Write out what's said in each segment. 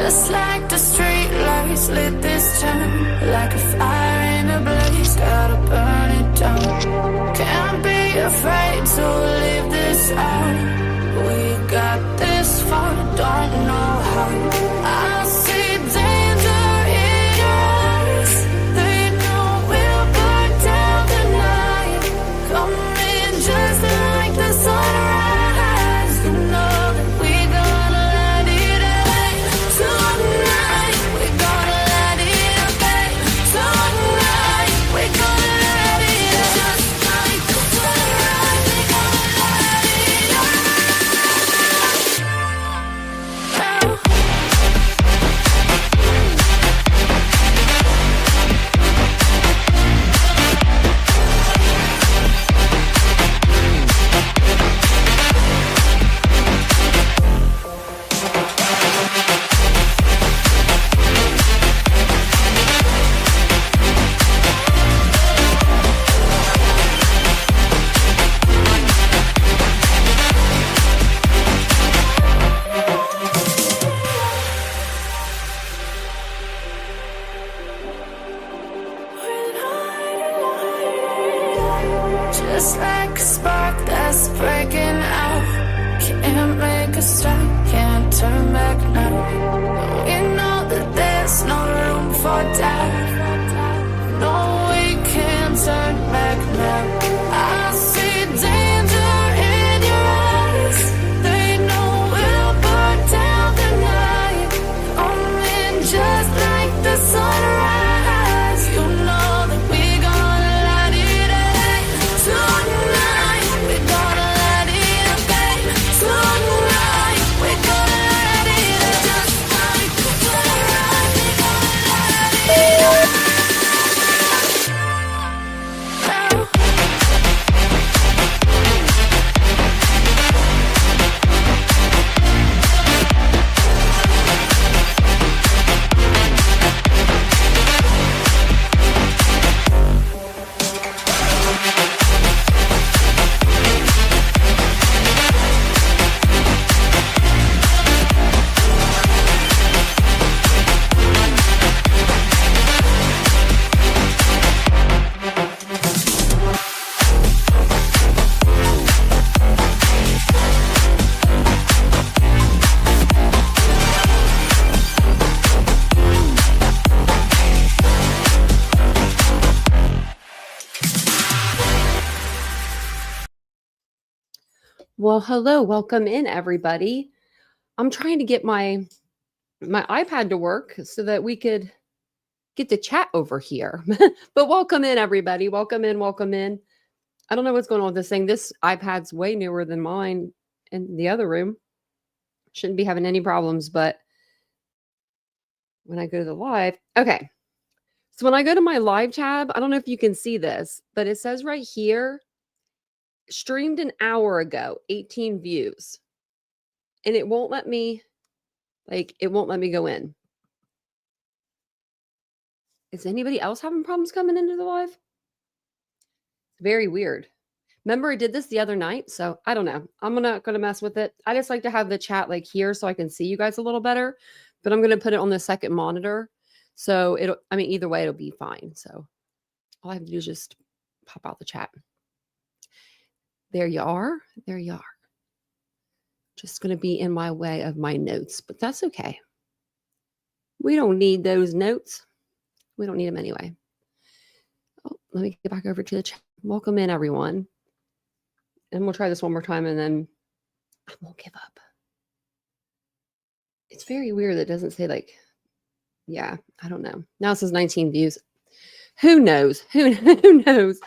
Just like the street lights lit this town, like a fire in a blaze, gotta burn it down. Can't be afraid to leave this out. We got this far, don't know how. I see danger in your eyes. They know we'll burn down the night. Coming just like the sunrise. You know that we gonna let it out. Tonight, we gonna let it out. Tonight, we gonna let it out. Just like the sunrise, we gonna let it out. Just like a spark that's breaking out. Can't make a stop, can't turn back now. We know that there's no room for doubt. No, we can't turn back now. I see danger in your eyes. They know we'll burn down the night. Coming just like the sunrise. You know that we gonna let it out. Tonight, we gonna let it out. Tonight, we gonna let it out. Just like the sunrise, we gonna let it out. Well, hello, welcome in everybody. I'm trying to get my iPad to work so that we could get the chat over here. But welcome in everybody. Welcome in, welcome in. I don't know what's going on with this thing. This iPad's way newer than mine in the other room. Shouldn't be having any problems, but when I go to the live, okay. So when I go to my live tab, I don't know if you can see this, but it says right here, streamed an hour ago, 18 views. And it won't let me, it won't let me go in. Is anybody else having problems coming into the live? Very weird. Remember, I did this the other night, so I don't know. I'm not going to mess with it. I just like to have the chat like here so I can see you guys a little better, but I'm going to put it on the second monitor. So either way, it'll be fine. So all I have to do is just pop out the chat. There you are. There you are. Just going to be in my way of my notes, but that's okay. We don't need those notes. We don't need them anyway. Oh, let me get back over to the chat. Welcome in, everyone. And we'll try this one more time, and then I won't give up. It's very weird that it doesn't say yeah, I don't know. Now it says 19 views. Who knows? Who knows?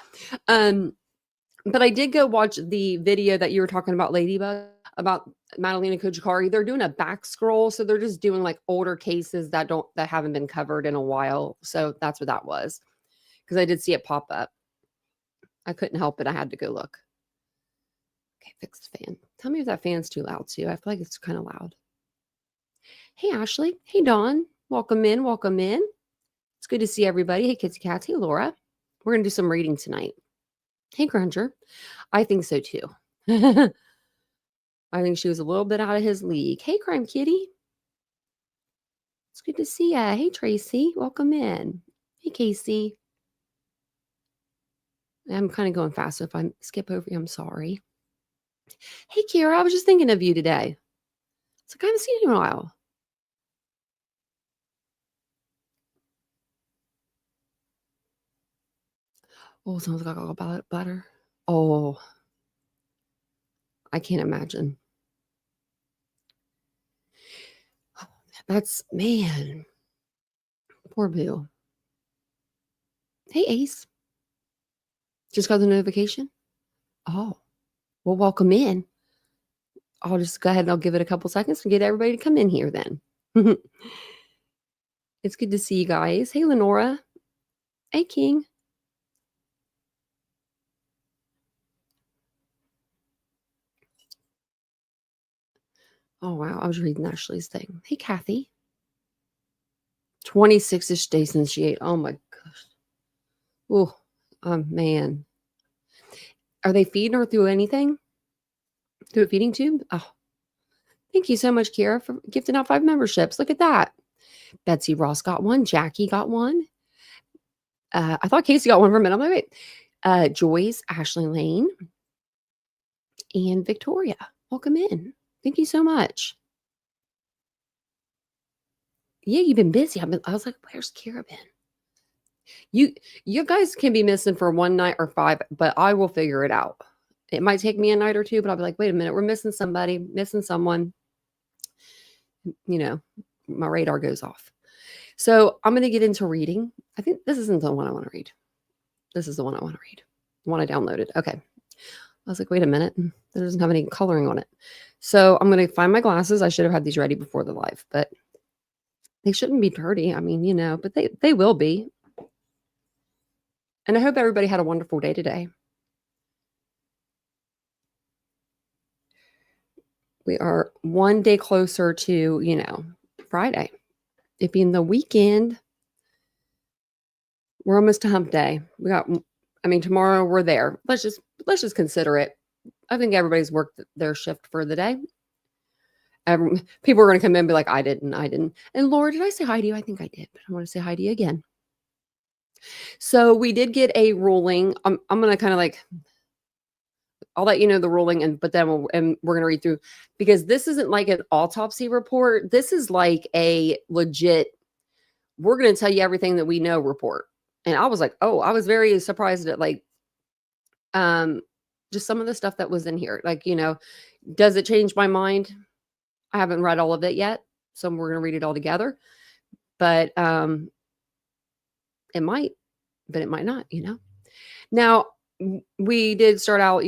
But I did go watch the video that you were talking about, Ladybug, about Madalena Kujikari. They're doing a back scroll, so they're just doing like older cases that haven't been covered in a while. So that's what that was, because I did see it pop up. I couldn't help it. I had to go look. Okay, fix the fan. Tell me if that fan's too loud too. I feel like it's kind of loud. Hey, Ashley. Hey, Dawn. Welcome in. Welcome in. It's good to see everybody. Hey, Kitsy Cats. Hey, Laura. We're going to do some reading tonight. Hey, Granger. I think so too. I think she was a little bit out of his league. Hey, Crime Kitty. It's good to see ya. Hey, Tracy. Welcome in. Hey, Casey. I'm kind of going fast, so if I skip over you, I'm sorry. Hey, Kira, I was just thinking of you today. It's like I haven't seen you in a while. Oh, someone's got a lot of butter. Oh, I can't imagine. That's, man. Poor Boo. Hey, Ace. Just got the notification? Oh, well, welcome in. I'll just go ahead and I'll give it a couple seconds to get everybody to come in here then. It's good to see you guys. Hey, Lenora. Hey, King. Oh, wow. I was reading Ashley's thing. Hey, Kathy. 26-ish days since she ate. Oh, my gosh. Oh, man. Are they feeding her through anything? Through a feeding tube? Oh, thank you so much, Kira, for gifting out 5 memberships. Look at that. Betsy Ross got one. Jackie got one. I thought Casey got one for a minute. I'm like, wait. Joyce, Ashley Lane, and Victoria. Welcome in. Thank you so much. Yeah, you've been busy. I was like, where's Kira been? You guys can be missing for 1 night or 5, but I will figure it out. It might take me a night or 2, but I'll be like, wait a minute, we're missing somebody, missing someone. You know, my radar goes off. So I'm going to get into reading. I think this isn't the one I want to read. This is the one I want to read. The one I downloaded. Okay. I was like, wait a minute. That doesn't have any coloring on it. So I'm going to find my glasses. I should have had these ready before the live, but they shouldn't be dirty. I mean, but they will be. And I hope everybody had a wonderful day today. We are 1 day closer to, Friday. It being the weekend. We're almost to hump day. Tomorrow we're there. Let's just consider it. I think everybody's worked their shift for the day. People are going to come in and be like, I didn't. And Laura, did I say hi to you? I think I did, but I want to say hi to you again. So we did get a ruling. I'm going to kind of I'll let you know the ruling, but then we're going to read through, because this isn't like an autopsy report. This is like a legit, we're going to tell you everything that we know report. And I was like, oh, I was very surprised at just some of the stuff that was in here. Does it change my mind? I haven't read all of it yet, so we're going to read it all together. But it might, but it might not, Now, we did start out,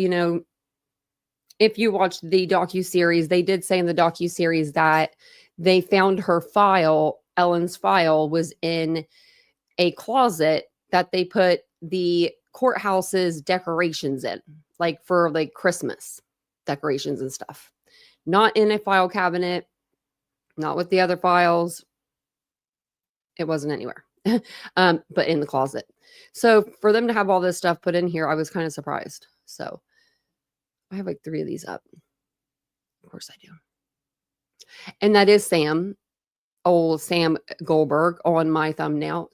if you watched the docuseries, they did say in the docuseries that they found her file, Ellen's file, was in a closet that they put the courthouse's decorations in, for Christmas decorations and stuff. Not in a file cabinet, not with the other files. It wasn't anywhere, but in the closet. So for them to have all this stuff put in here, I was kind of surprised. So I have 3 of these up. Of course I do. And that is old Sam Goldberg on my thumbnail.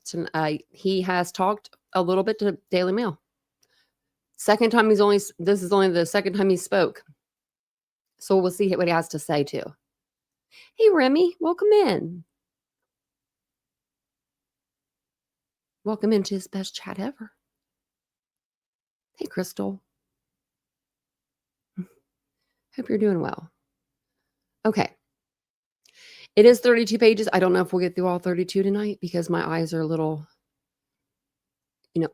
He has talked a little bit to Daily Mail. This is only the second time he spoke. So we'll see what he has to say too. Hey, Remy, welcome in. Welcome into his best chat ever. Hey, Crystal. Hope you're doing well. Okay. It is 32 pages. I don't know if we'll get through all 32 tonight because my eyes are a little,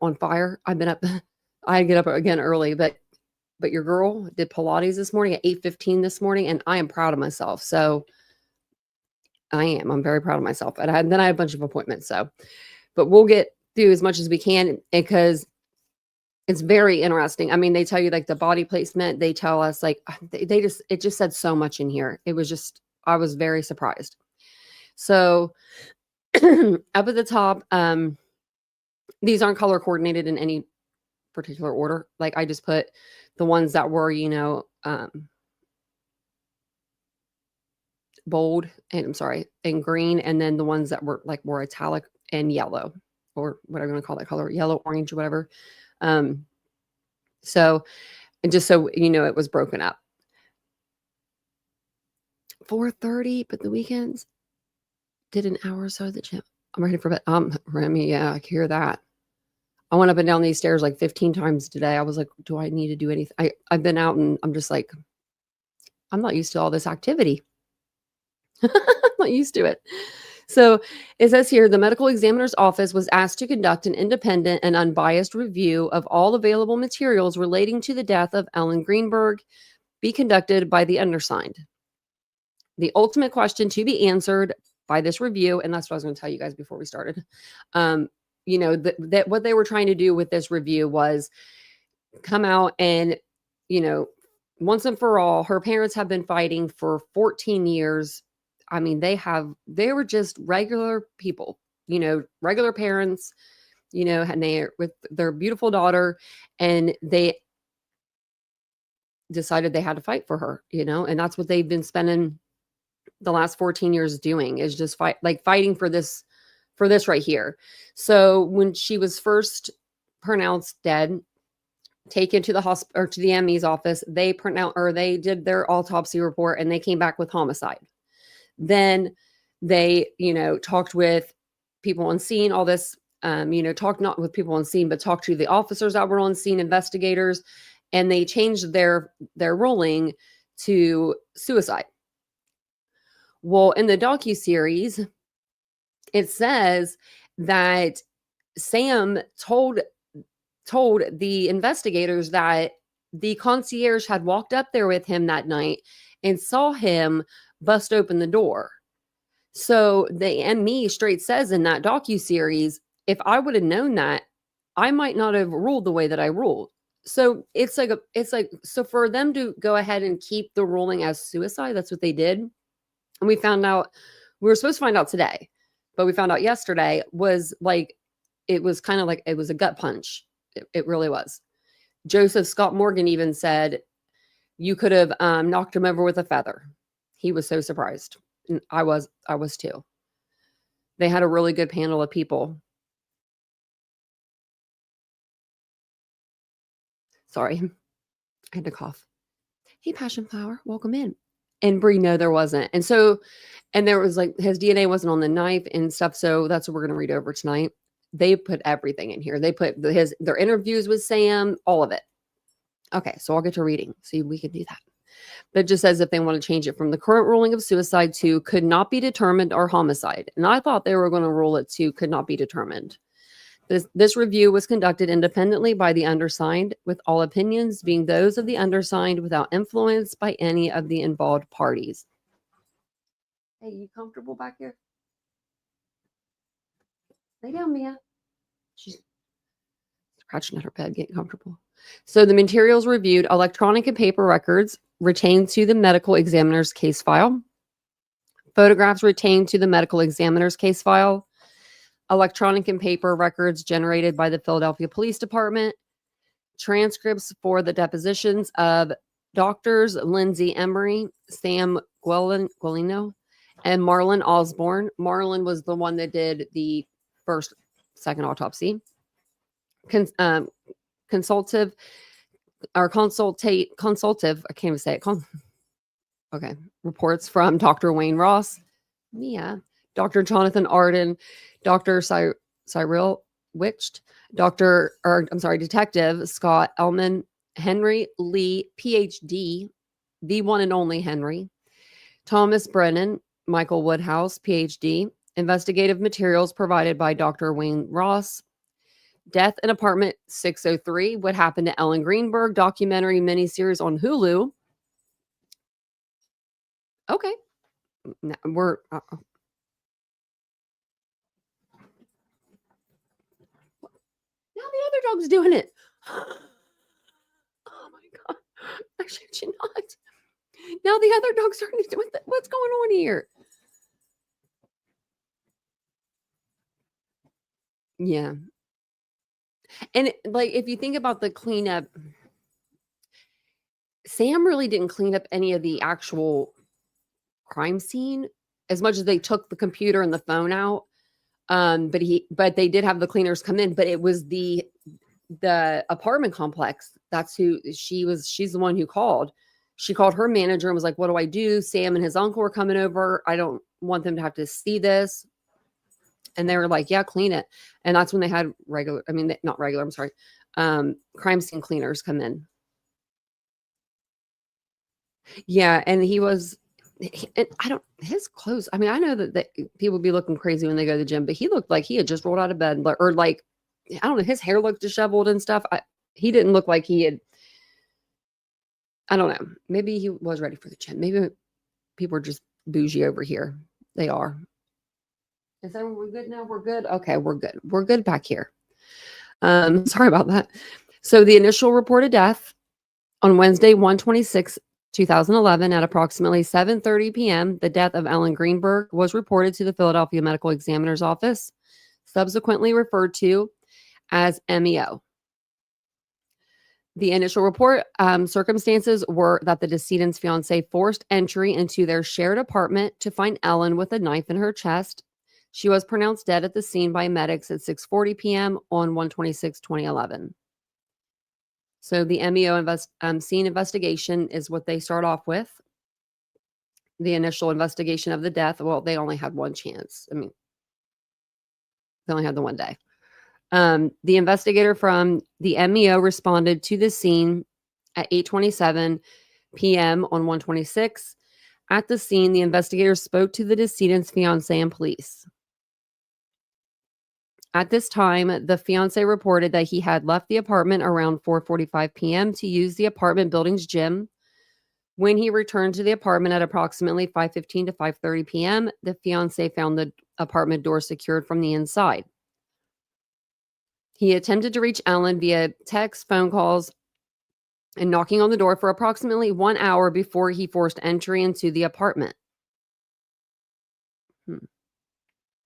on fire. I get up again early, but your girl did Pilates this morning at 8:15 this morning, and I am proud of myself. So I'm very proud of myself. And then I had a bunch of appointments. But we'll get through as much as we can because it's very interesting. I mean, they tell you the body placement. They tell us it just said so much in here. It was just, I was very surprised. So up at the top, these aren't color coordinated in any particular order. I just put the ones that were, bold and and green, and then the ones that were like more italic and yellow, or whatever you want to call that color, yellow, orange, or whatever. So, and just so you know, it was broken up. 4:30, but the weekends did an hour or so at the gym. I'm ready for bed. Remy, yeah, I can hear that. I went up and down these stairs like 15 times today. I was like, do I need to do anything? I've been out and I'm just like, I'm not used to all this activity. I'm not used to it. So it says here, the medical examiner's office was asked to conduct an independent and unbiased review of all available materials relating to the death of Ellen Greenberg, be conducted by the undersigned. The ultimate question to be answered by this review, and that's what I was going to tell you guys before we started, that what they were trying to do with this review was come out and, once and for all, her parents have been fighting for 14 years. I mean, they were just regular people, regular parents, and they with their beautiful daughter, and they decided they had to fight for her, and that's what they've been spending the last 14 years doing, is just fighting for this right here. So when she was first pronounced dead, taken to the hospital or to the ME's office, they did their autopsy report and they came back with homicide. Then they, talked with people on scene, all this, talked not with people on scene, but talked to the officers that were on scene, investigators, and they changed their ruling to suicide. Well, in the docuseries, it says that Sam told the investigators that the concierge had walked up there with him that night and saw him bust open the door. So the ME straight says in that docuseries, if I would have known that, I might not have ruled the way that I ruled. So it's like so for them to go ahead and keep the ruling as suicide, that's what they did. And we were supposed to find out today, but we found out yesterday was like, it was kind of like, it was a gut punch. It really was. Joseph Scott Morgan even said, you could have knocked him over with a feather. He was so surprised. And I was too. They had a really good panel of people. Sorry, I had to cough. Hey, Passion Flower, welcome in. And Bree, no, there wasn't. And so, and there was like, his DNA wasn't on the knife and stuff. So that's what we're going to read over tonight. They put everything in here. They put their interviews with Sam, all of it. Okay, so I'll get to reading. See, we can do that. But it just says if they want to change it from the current ruling of suicide to could not be determined or homicide. And I thought they were going to rule it to could not be determined. This review was conducted independently by the undersigned, with all opinions being those of the undersigned without influence by any of the involved parties. Hey, you comfortable back here? Lay down, Mia. She's crouching at her bed, getting comfortable. So the materials reviewed, electronic and paper records retained to the medical examiner's case file, photographs retained to the medical examiner's case file, electronic and paper records generated by the Philadelphia Police Department, transcripts for the depositions of doctors Lindsay Emery, Sam Guelino, and Marlon Osborne. Marlon was the one that did the second autopsy. Consultative, I can't even say it. Okay. Reports from Dr. Wayne Ross, Mia, Dr. Jonathan Arden, Dr. Cyril Wicht, Detective Scott Elman, Henry Lee, PhD, the one and only Henry, Thomas Brennan, Michael Woodhouse, PhD, investigative materials provided by Dr. Wayne Ross, Death in Apartment 603, What Happened to Ellen Greenberg, documentary miniseries on Hulu. Okay. Now we're... now the other dog's doing it. Oh my God. Actually, she not. Now the other dog's starting to do it. What's going on here? Yeah. And if you think about the cleanup, Sam really didn't clean up any of the actual crime scene as much as they took the computer and the phone out. But they did have the cleaners come in, but it was the apartment complex. That's who she's the one who called. She called her manager and was like, what do I do? Sam and his uncle are coming over. I don't want them to have to see this. And they were like, yeah, clean it. And that's when they had crime scene cleaners come in. Yeah. And his clothes. I mean, I know that people be looking crazy when they go to the gym, but he looked like he had just rolled out of bed, or like, I don't know, his hair looked disheveled and stuff. He didn't look like he had, I don't know. Maybe he was ready for the gym. Maybe people are just bougie over here. They are. Is that we're good now? We're good. Okay, we're good. We're good back here. Sorry about that. So the initial reported death on Wednesday, 1/26/2011 at approximately 7:30 p.m., the death of Ellen Greenberg was reported to the Philadelphia Medical Examiner's Office, subsequently referred to as MEO. The initial report circumstances were that the decedent's fiance forced entry into their shared apartment to find Ellen with a knife in her chest. She was pronounced dead at the scene by medics at 6:40 p.m. on 1/26/2011. So the MEO scene investigation is what they start off with. The initial investigation of the death, well, they only had one chance. I mean, they only had the one day. The investigator from the MEO responded to the scene at 8:27 p.m. on 1/26. At the scene, the investigator spoke to the decedent's fiance and police. At this time, the fiance reported that he had left the apartment around 4:45 p.m. to use the apartment building's gym. When he returned to the apartment at approximately 5:15 to 5:30 p.m., the fiance found the apartment door secured from the inside. He attempted to reach Ellen via text, phone calls, and knocking on the door for approximately 1 hour before he forced entry into the apartment.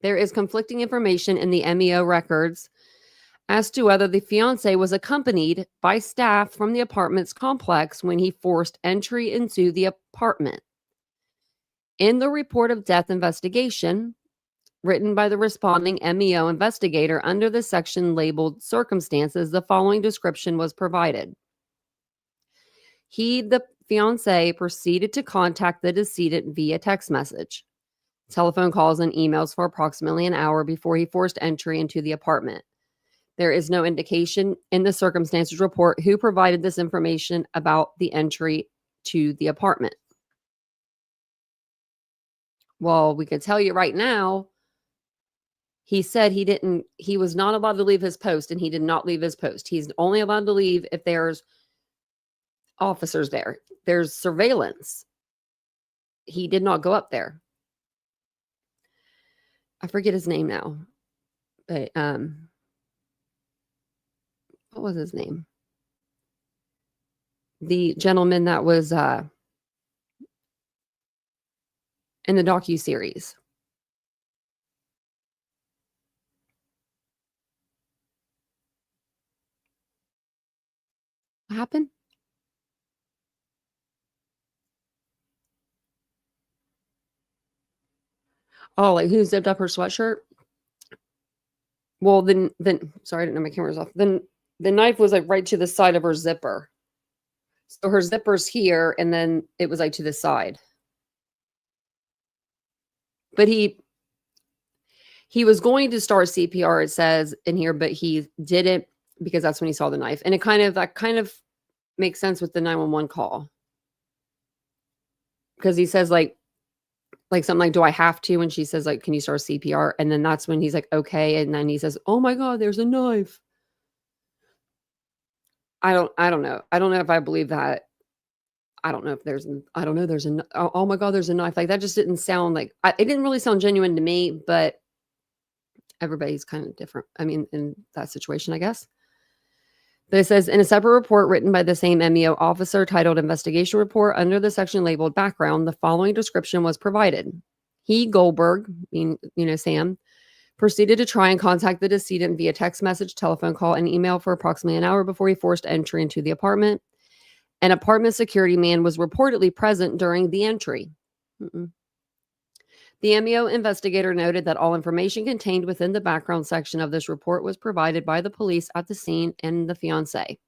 There is conflicting information in the MEO records as to whether the fiance was accompanied by staff from the apartment's complex when he forced entry into the apartment. In the report of death investigation, written by the responding MEO investigator under the section labeled circumstances, the following description was provided. He, the fiance, proceeded to contact the decedent via text message, telephone calls, and emails for approximately an hour before he forced entry into the apartment. There is no indication in the circumstances report who provided this information about the entry to the apartment. Well, we can tell you right now, he said he was not allowed to leave his post, and he did not leave his post. He's only allowed to leave if there's officers there. There's surveillance. He did not go up there. I forget his name now, but what was his name? The gentleman that was in the docuseries. What happened? Oh, like who zipped up her sweatshirt? Well, then sorry, I didn't know my camera was off. Then the knife was like right to the side of her zipper. So her zipper's here, and then it was like to the side. But he was going to start CPR, it says in here, but he didn't because that's when he saw the knife. And that kind of makes sense with the 911 call. Because he says like something like, do I have to? And she says like, can you start CPR? And then that's when he's like, okay. And then he says, oh my God, there's a knife. I don't know. I don't know if I believe that. I don't know if there's oh my God, there's a knife. Like that just didn't sound like, it didn't really sound genuine to me, but everybody's kind of different. I mean, in that situation, I guess. But it says in a separate report written by the same MEO officer titled Investigation Report under the section labeled Background, the following description was provided. He, Goldberg, Sam, proceeded to try and contact the decedent via text message, telephone call, and email for approximately an hour before he forced entry into the apartment. An apartment security man was reportedly present during the entry. The MEO investigator noted that all information contained within the background section of this report was provided by the police at the scene and the fiancé.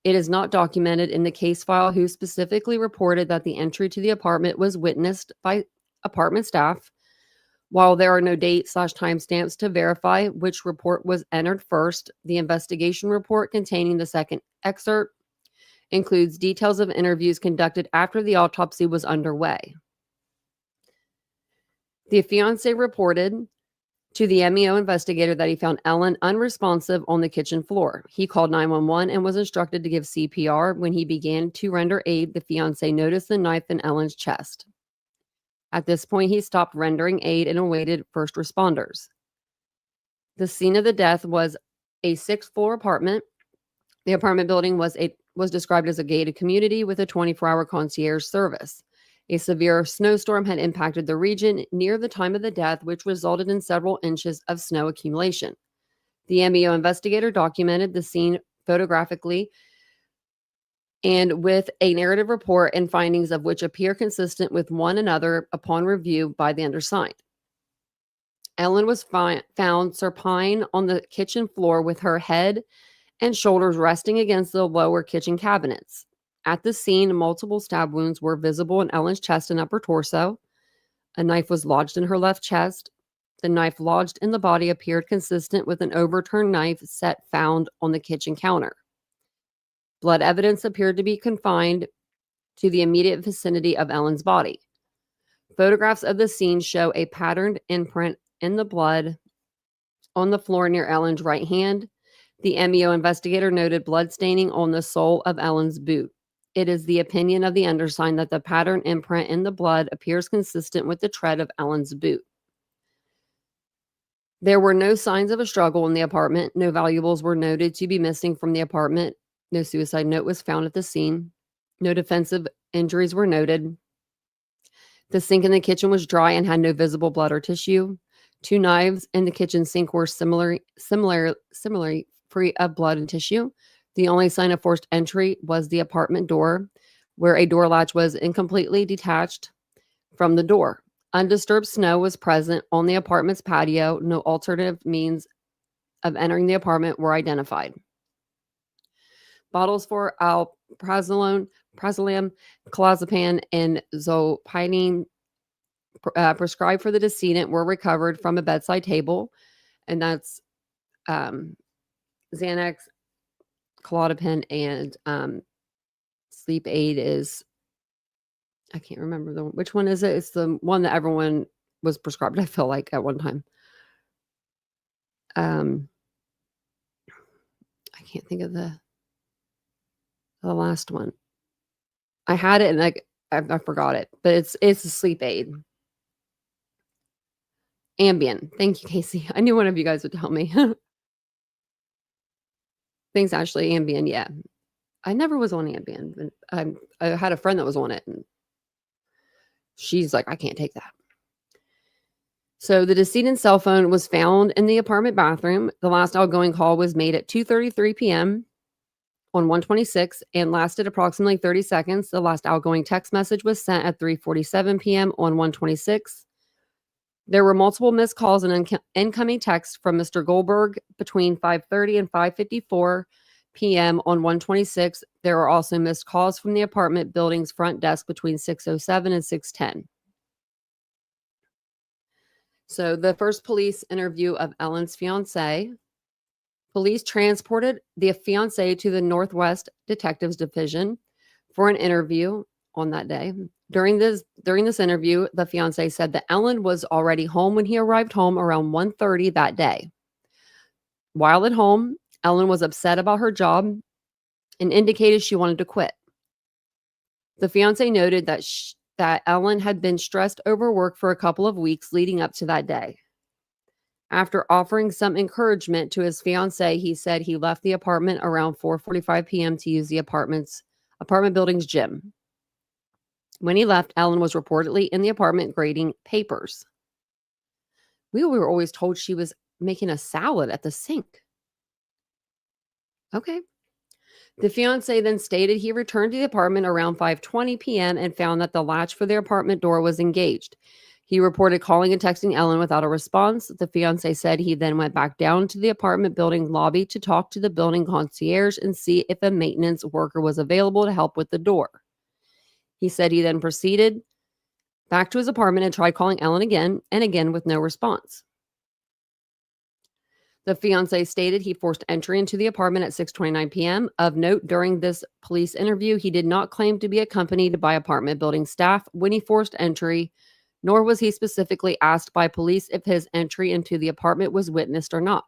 It is not documented in the case file who specifically reported that the entry to the apartment was witnessed by apartment staff. While there are no date/timestamps to verify which report was entered first, the investigation report containing the second excerpt includes details of interviews conducted after the autopsy was underway. The fiancé reported to the MEO investigator that he found Ellen unresponsive on the kitchen floor. He called 911 and was instructed to give CPR. When he began to render aid, the fiancé noticed the knife in Ellen's chest. At this point, he stopped rendering aid and awaited first responders. The scene of the death was a 6th-floor apartment. The apartment building was described as a gated community with a 24-hour concierge service. A severe snowstorm had impacted the region near the time of the death, which resulted in several inches of snow accumulation. The MEO investigator documented the scene photographically and with a narrative report and findings of which appear consistent with one another upon review by the undersigned. Ellen was found supine on the kitchen floor with her head and shoulders resting against the lower kitchen cabinets. At the scene, multiple stab wounds were visible in Ellen's chest and upper torso. A knife was lodged in her left chest. The knife lodged in the body appeared consistent with an overturned knife set found on the kitchen counter. Blood evidence appeared to be confined to the immediate vicinity of Ellen's body. Photographs of the scene show a patterned imprint in the blood on the floor near Ellen's right hand. The MEO investigator noted blood staining on the sole of Ellen's boot. It is the opinion of the undersigned that the pattern imprint in the blood appears consistent with the tread of Ellen's boot. There were no signs of a struggle in the apartment. No valuables were noted to be missing from the apartment. No suicide note was found at the scene. No defensive injuries were noted. The sink in the kitchen was dry and had no visible blood or tissue. 2 knives in the kitchen sink were similarly free of blood and tissue. The only sign of forced entry was the apartment door, where a door latch was incompletely detached from the door. Undisturbed snow was present on the apartment's patio. No alternative means of entering the apartment were identified. Bottles for alprazolam, clozapam, and zolpidem prescribed for the decedent were recovered from a bedside table, and that's Xanax, clozapam, and sleep aid is, I can't remember which one is it. It's the one that everyone was prescribed, I feel like, at one time. I can't think of the last one. I had it and I forgot it, but it's a sleep aid. Ambien. Thank you, Casey. I knew one of you guys would tell me. Thanks, Ashley. Ambien, yeah. I never was on Ambien, but I had a friend that was on it, and she's like, I can't take that. So the decedent's cell phone was found in the apartment bathroom. The last outgoing call was made at 2:33 p.m. on 1/26 and lasted approximately 30 seconds. The last outgoing text message was sent at 3:47 p.m. on 1/26. There were multiple missed calls and incoming texts from Mr. Goldberg between 5:30 and 5:54 p.m. on 1/26. There were also missed calls from the apartment building's front desk between 6:07 and 6:10. So the first police interview of Ellen's fiance. Police transported the fiancé to the Northwest Detectives Division for an interview on that day. During this interview, the fiancé said that Ellen was already home when he arrived home around 1:30 that day. While at home, Ellen was upset about her job and indicated she wanted to quit. The fiancé noted that Ellen had been stressed over work for a couple of weeks leading up to that day. After offering some encouragement to his fiancée, he said he left the apartment around 4:45 p.m. to use the apartment building's gym. When he left, Ellen was reportedly in the apartment grading papers. We were always told she was making a salad at the sink. Okay. The fiancé then stated he returned to the apartment around 5:20 p.m. and found that the latch for the apartment door was engaged. He reported calling and texting Ellen without a response. The fiance said he then went back down to the apartment building lobby to talk to the building concierge and see if a maintenance worker was available to help with the door. He said he then proceeded back to his apartment and tried calling Ellen again and again with no response. The fiance stated he forced entry into the apartment at 6:29 p.m. Of note, during this police interview, he did not claim to be accompanied by apartment building staff when he forced entry, nor was he specifically asked by police if his entry into the apartment was witnessed or not.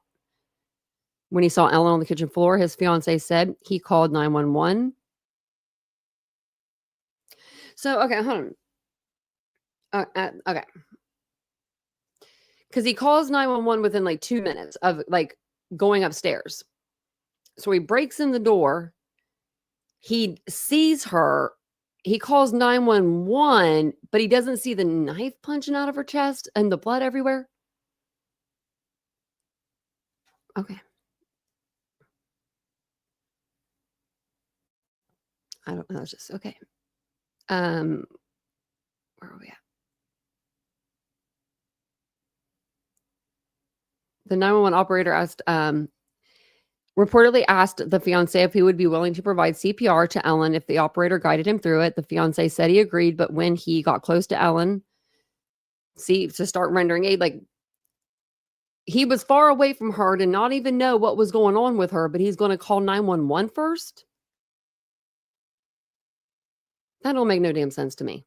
When he saw Ellen on the kitchen floor, his fiance said he called 911. So, okay, hold on. Okay. Because he calls 911 within like 2 minutes of like going upstairs. So he breaks in the door. He sees her. He calls 911, but he doesn't see the knife punching out of her chest and the blood everywhere. Okay. I don't know. It's just okay. Where are we at? The 911 operator reportedly asked the fiance if he would be willing to provide CPR to Ellen if the operator guided him through it. The fiance said he agreed, but when he got close to Ellen, to start rendering aid, like he was far away from her to not even know what was going on with her, but he's going to call 911 first? That don't make no damn sense to me.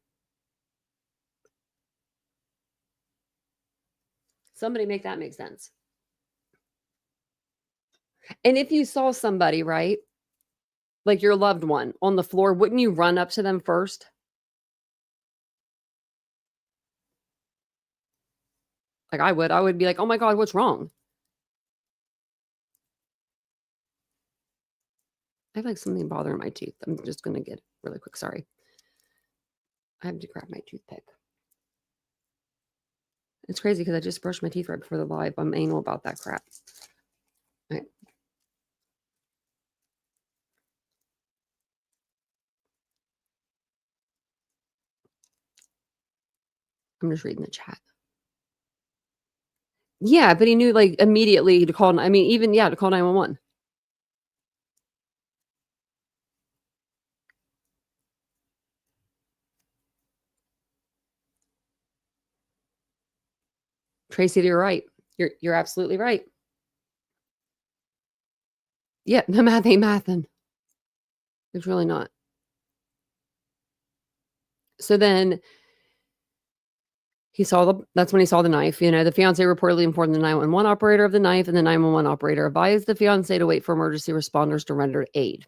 Somebody make that make sense. And if you saw somebody, right, like your loved one on the floor, wouldn't you run up to them first? Like I would be like, oh my God, what's wrong? I have like something bothering my tooth. I'm just going to get really quick. Sorry. I have to grab my toothpick. It's crazy because I just brushed my teeth right before the live. I'm anal about that crap. All right. I'm just reading the chat. Yeah, but he knew like immediately to call. I mean, even, to call 911. Tracy, you're right. You're absolutely right. Yeah, the math ain't mathin'. It's really not. So then that's when he saw the knife. The fiance reportedly informed the 911 operator of the knife, and the 911 operator advised the fiance to wait for emergency responders to render aid.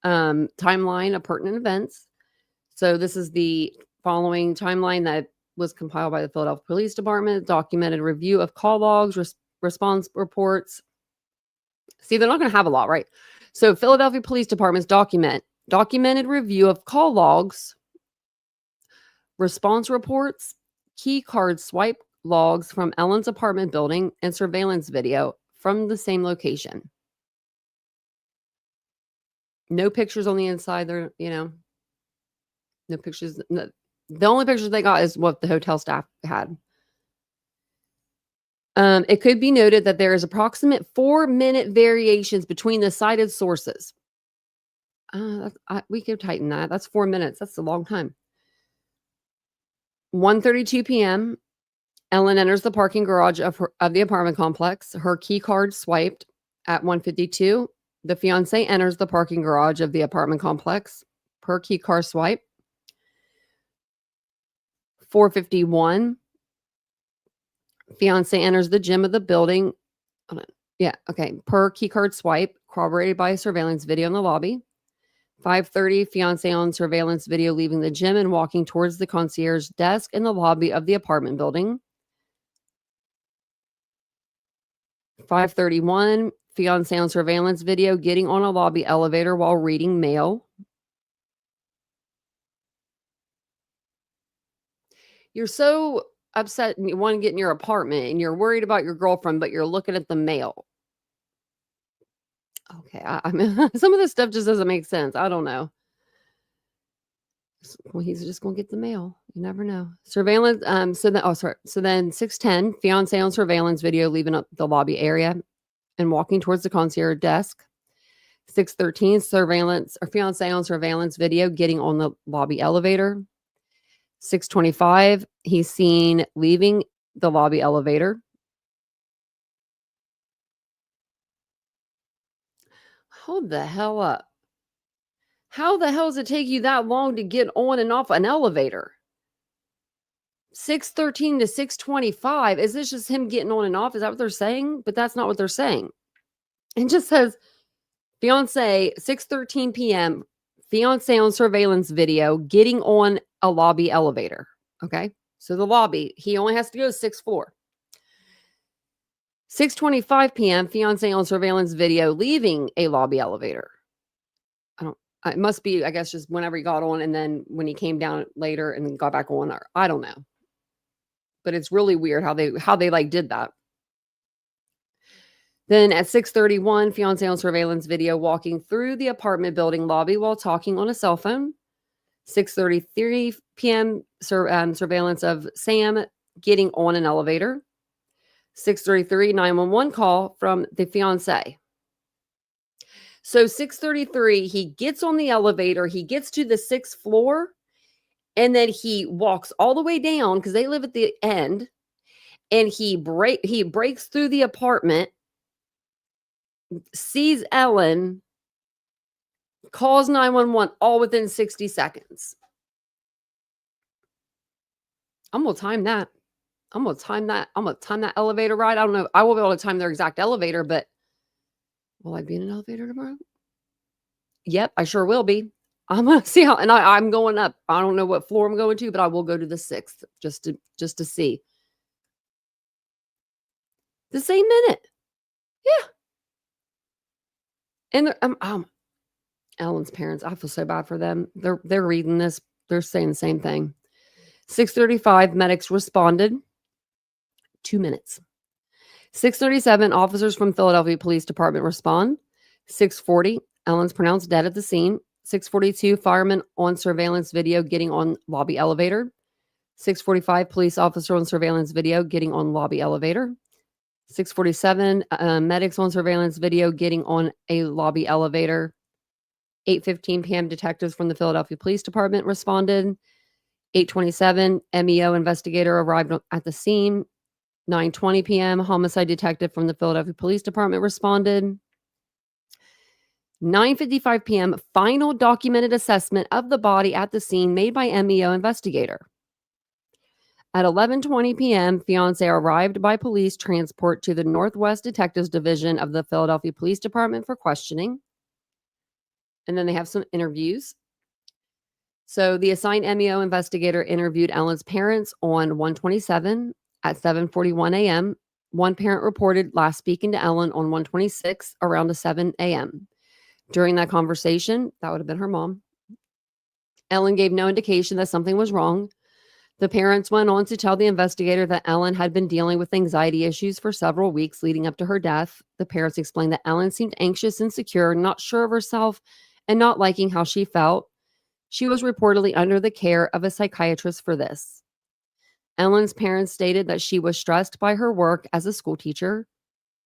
Timeline of pertinent events. So this is the following timeline that was compiled by the Philadelphia Police Department, documented review of call logs, response reports. See, they're not going to have a lot, right? So Philadelphia Police Department's documented review of call logs, response reports, key card swipe logs from Ellen's apartment building, and surveillance video from the same location. No pictures on the inside. There, no pictures. No, the only pictures they got is what the hotel staff had. It could be noted that there is approximate 4-minute variations between the cited sources. We could tighten that. That's 4 minutes. That's a long time. 1:32 p.m. Ellen enters the parking garage of the apartment complex. Her key card swiped at 1:52. The fiance enters the parking garage of the apartment complex. Per key card swipe. 4:51. Fiance enters the gym of the building. Hold on. Yeah, okay. Per key card swipe, corroborated by a surveillance video in the lobby. 5:30, fiance on surveillance video leaving the gym and walking towards the concierge desk in the lobby of the apartment building. 5:31, fiance on surveillance video getting on a lobby elevator while reading mail. You're so upset and you want to get in your apartment and you're worried about your girlfriend, but you're looking at the mail. Okay, I mean, some of this stuff just doesn't make sense. I don't know. Well, he's just going to get the mail. You never know. Surveillance. So then 6:10, fiance on surveillance video leaving up the lobby area and walking towards the concierge desk. 6:13, surveillance or fiance on surveillance video getting on the lobby elevator. 6:25, he's seen leaving the lobby elevator. Hold the hell up. How the hell does it take you that long to get on and off an elevator? 6:13 to 6:25. Is this just him getting on and off? Is that what they're saying? But that's not what they're saying. It just says fiance 6:13 p.m. Fiance on surveillance video getting on a lobby elevator. Okay. So the lobby, he only has to go 6th floor. 6:25 p.m. Fiance on surveillance video leaving a lobby elevator. It must be, I guess, just whenever he got on and then when he came down later and then got back on, or I don't know. But it's really weird how they like did that. Then at 6:31, fiance on surveillance video walking through the apartment building lobby while talking on a cell phone. 6:33 p.m. Surveillance of Sam getting on an elevator. 6:33 911 call from the fiance. So 6:33, he gets on the elevator, he gets to the 6th floor, and then he walks all the way down because they live at the end, and he breaks through the apartment, sees Ellen, calls 911 all within 60 seconds. I'm going to time that. I'm going to time that elevator ride. I don't know. I won't be able to time their exact elevator, but will I be in an elevator tomorrow? Yep, I sure will be. I'm going to see how, and I'm going up. I don't know what floor I'm going to, but I will go to the 6th just to see. The same minute. Yeah. And Ellen's parents, I feel so bad for them. They're reading this. They're saying the same thing. 6:35, medics responded. 2 minutes. 6:37, officers from Philadelphia Police Department respond. 6:40, Ellen's pronounced dead at the scene. 6:42, fireman on surveillance video getting on lobby elevator. 6:45, police officer on surveillance video getting on lobby elevator. 6:47, medics on surveillance video getting on a lobby elevator. 8:15 p.m., detectives from the Philadelphia Police Department responded. 8:27, MEO investigator arrived at the scene. 9:20 p.m., homicide detective from the Philadelphia Police Department responded. 9:55 p.m., final documented assessment of the body at the scene made by MEO investigator. At 11:20 p.m., fiance arrived by police transport to the Northwest Detectives Division of the Philadelphia Police Department for questioning. And then they have some interviews. So the assigned MEO investigator interviewed Ellen's parents on 127 at 7:41 a.m. One parent reported last speaking to Ellen on 126 around 7 a.m. During that conversation, that would have been her mom, Ellen gave no indication that something was wrong. The parents went on to tell the investigator that Ellen had been dealing with anxiety issues for several weeks leading up to her death. The parents explained that Ellen seemed anxious, insecure, not sure of herself, and not liking how she felt. She was reportedly under the care of a psychiatrist for this. Ellen's parents stated that she was stressed by her work as a school teacher.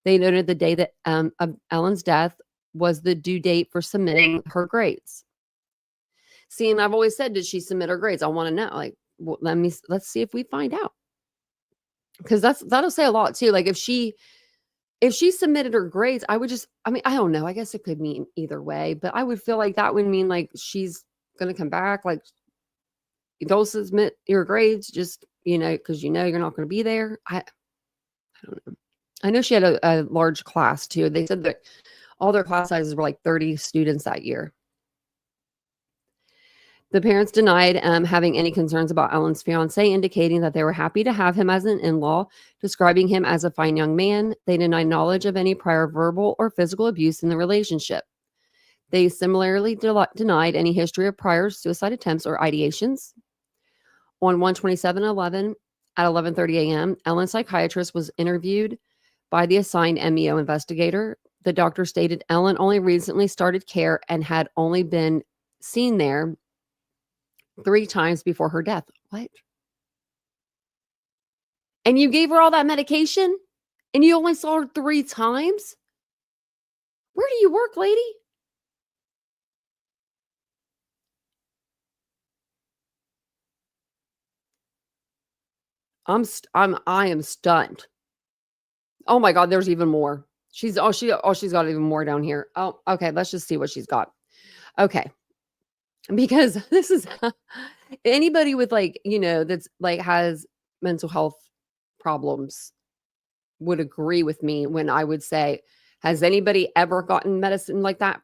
They noted the day that of Ellen's death was the due date for submitting her grades. See, and I've always said, did she submit her grades? I want to know. Like, well, let's see if we find out, because that'll say a lot too. Like if she submitted her grades, I don't know. I guess it could mean either way, but I would feel like that would mean like she's gonna come back. Like, don't submit your grades, just because you're not going to be there. I don't know. I know she had a large class too. They said that all their class sizes were like 30 students that year. The parents denied having any concerns about Ellen's fiance, indicating that they were happy to have him as an in-law, describing him as a fine young man. They denied knowledge of any prior verbal or physical abuse in the relationship. They similarly denied any history of prior suicide attempts or ideations. On 1/27/11 at 11:30 a.m., Ellen's psychiatrist was interviewed by the assigned MEO investigator. The doctor stated Ellen only recently started care and had only been seen there 3 times before her death. What? And you gave her all that medication? And you only saw her 3 times? Where do you work, lady? I am stunned. Oh my god, there's even more. She's got even more down here. Oh, okay, let's just see what she's got. Okay. Because this is anybody with that's has mental health problems would agree with me when I would say, has anybody ever gotten medicine like that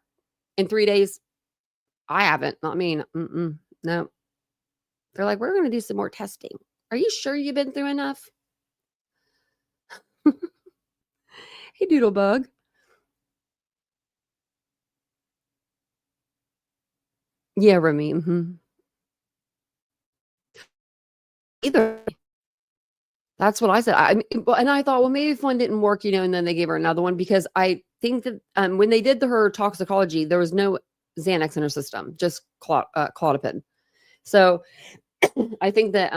in 3 days? I haven't. Not me. No. They're like, we're going to do some more testing. Are you sure you've been through enough? Hey, Doodlebug. Yeah, Remy. Either. That's what I said. And I thought, well, maybe if one didn't work, and then they gave her another one because I think that when they did her toxicology, there was no Xanax in her system, just Clonopin. So I think that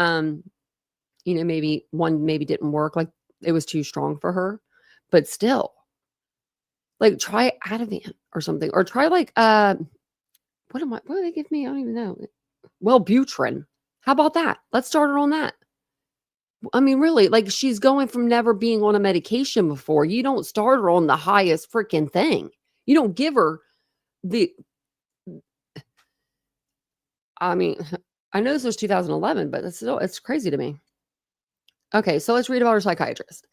maybe one didn't work, like it was too strong for her, but still, like try Ativan or something, or try what do they give me? I don't even know. Wellbutrin. How about that? Let's start her on that. I mean, really, like she's going from never being on a medication before. You don't start her on the highest freaking thing. You don't give her I mean, I know this was 2011, but it's crazy to me. Okay, so let's read about her psychiatrist.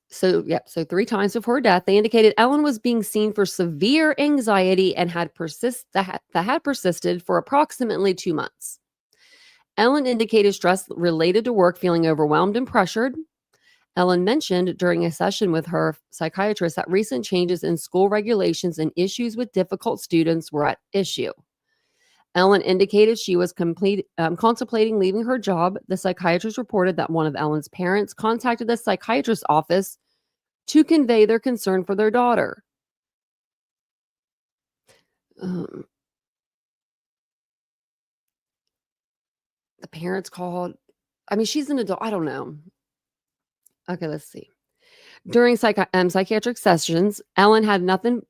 So 3 times before her death, they indicated Ellen was being seen for severe anxiety and had persisted for approximately 2 months. Ellen indicated stress related to work, feeling overwhelmed and pressured. Ellen mentioned during a session with her psychiatrist that recent changes in school regulations and issues with difficult students were at issue. Ellen indicated she was contemplating leaving her job. The psychiatrist reported that one of Ellen's parents contacted the psychiatrist's office to convey their concern for their daughter. The parents called. I mean, she's an adult. I don't know. Okay, let's see. During psychiatric sessions, Ellen had nothing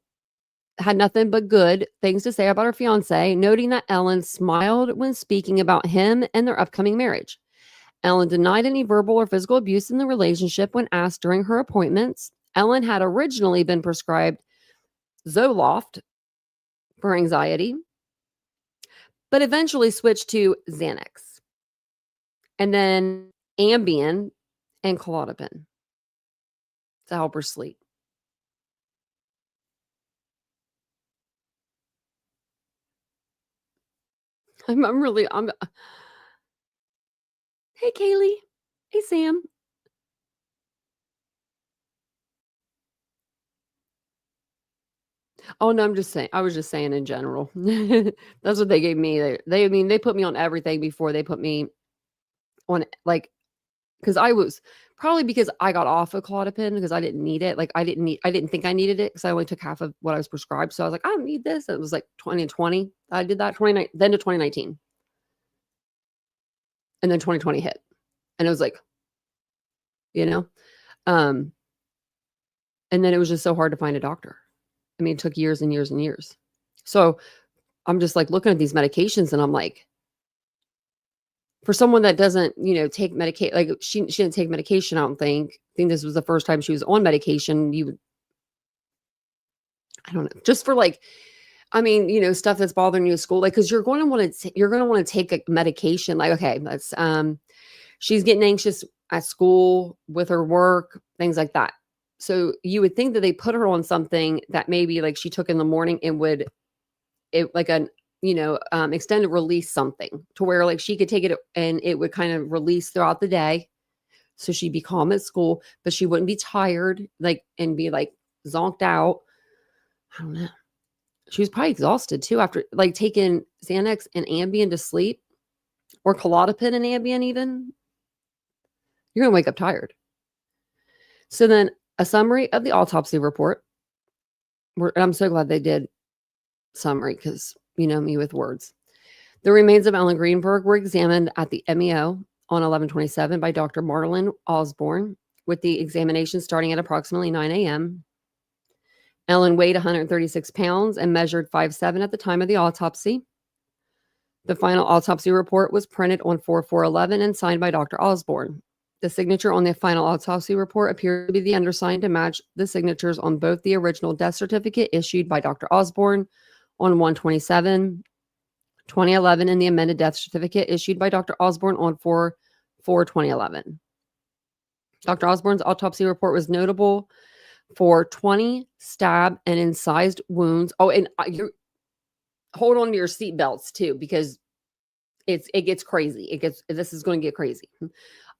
but good things to say about her fiance, noting that Ellen smiled when speaking about him and their upcoming marriage. Ellen denied any verbal or physical abuse in the relationship when asked during her appointments. Ellen had originally been prescribed Zoloft for anxiety, but eventually switched to Xanax, and then Ambien and Klonopin to help her sleep. I'm Hey, Kaylee. Hey, Sam. Oh, no, I'm just saying. I was just saying in general. That's what they gave me. They put me on everything before they put me on, because I got off of Klonopin because I didn't need it. Like I didn't think I needed it because I only took half of what I was prescribed. So I was like, I don't need this. It was like 2020. I did that 29, then to 2019. And then 2020 hit. And it was like, and then it was just so hard to find a doctor. I mean, it took years and years and years. So I'm just like looking at these medications and I'm like, for someone that doesn't, take medication, like she didn't take medication, I don't think. I think this was the first time she was on medication. I don't know, just for stuff that's bothering you at school, like, because you're going to want to take a medication. Like, okay, that's she's getting anxious at school with her work, things like that. So you would think that they put her on something that maybe like she took in the morning and extended release something to where like she could take it and it would kind of release throughout the day. So she'd be calm at school, but she wouldn't be tired, and be zonked out. I don't know. She was probably exhausted too after taking Xanax and Ambien to sleep, or Klonopin and Ambien even. You're going to wake up tired. So then a summary of the autopsy report. I'm so glad they did summary because you know me with words. The remains of Ellen Greenberg were examined at the MEO on 11/27 by Dr. Marlon Osborne, with the examination starting at approximately 9 a.m. Ellen weighed 136 pounds and measured 5'7" at the time of the autopsy. The final autopsy report was printed on 4/4/11 and signed by Dr. Osborne. The signature on the final autopsy report appeared to be the undersigned to match the signatures on both the original death certificate issued by Dr. Osborne on 1/27/2011 and the amended death certificate issued by Dr. Osborne on 4/4/2011. Dr. Osborne's autopsy report was notable for 20 stab and incised wounds. Oh, and you hold on to your seatbelts too, because it gets crazy. This is going to get crazy.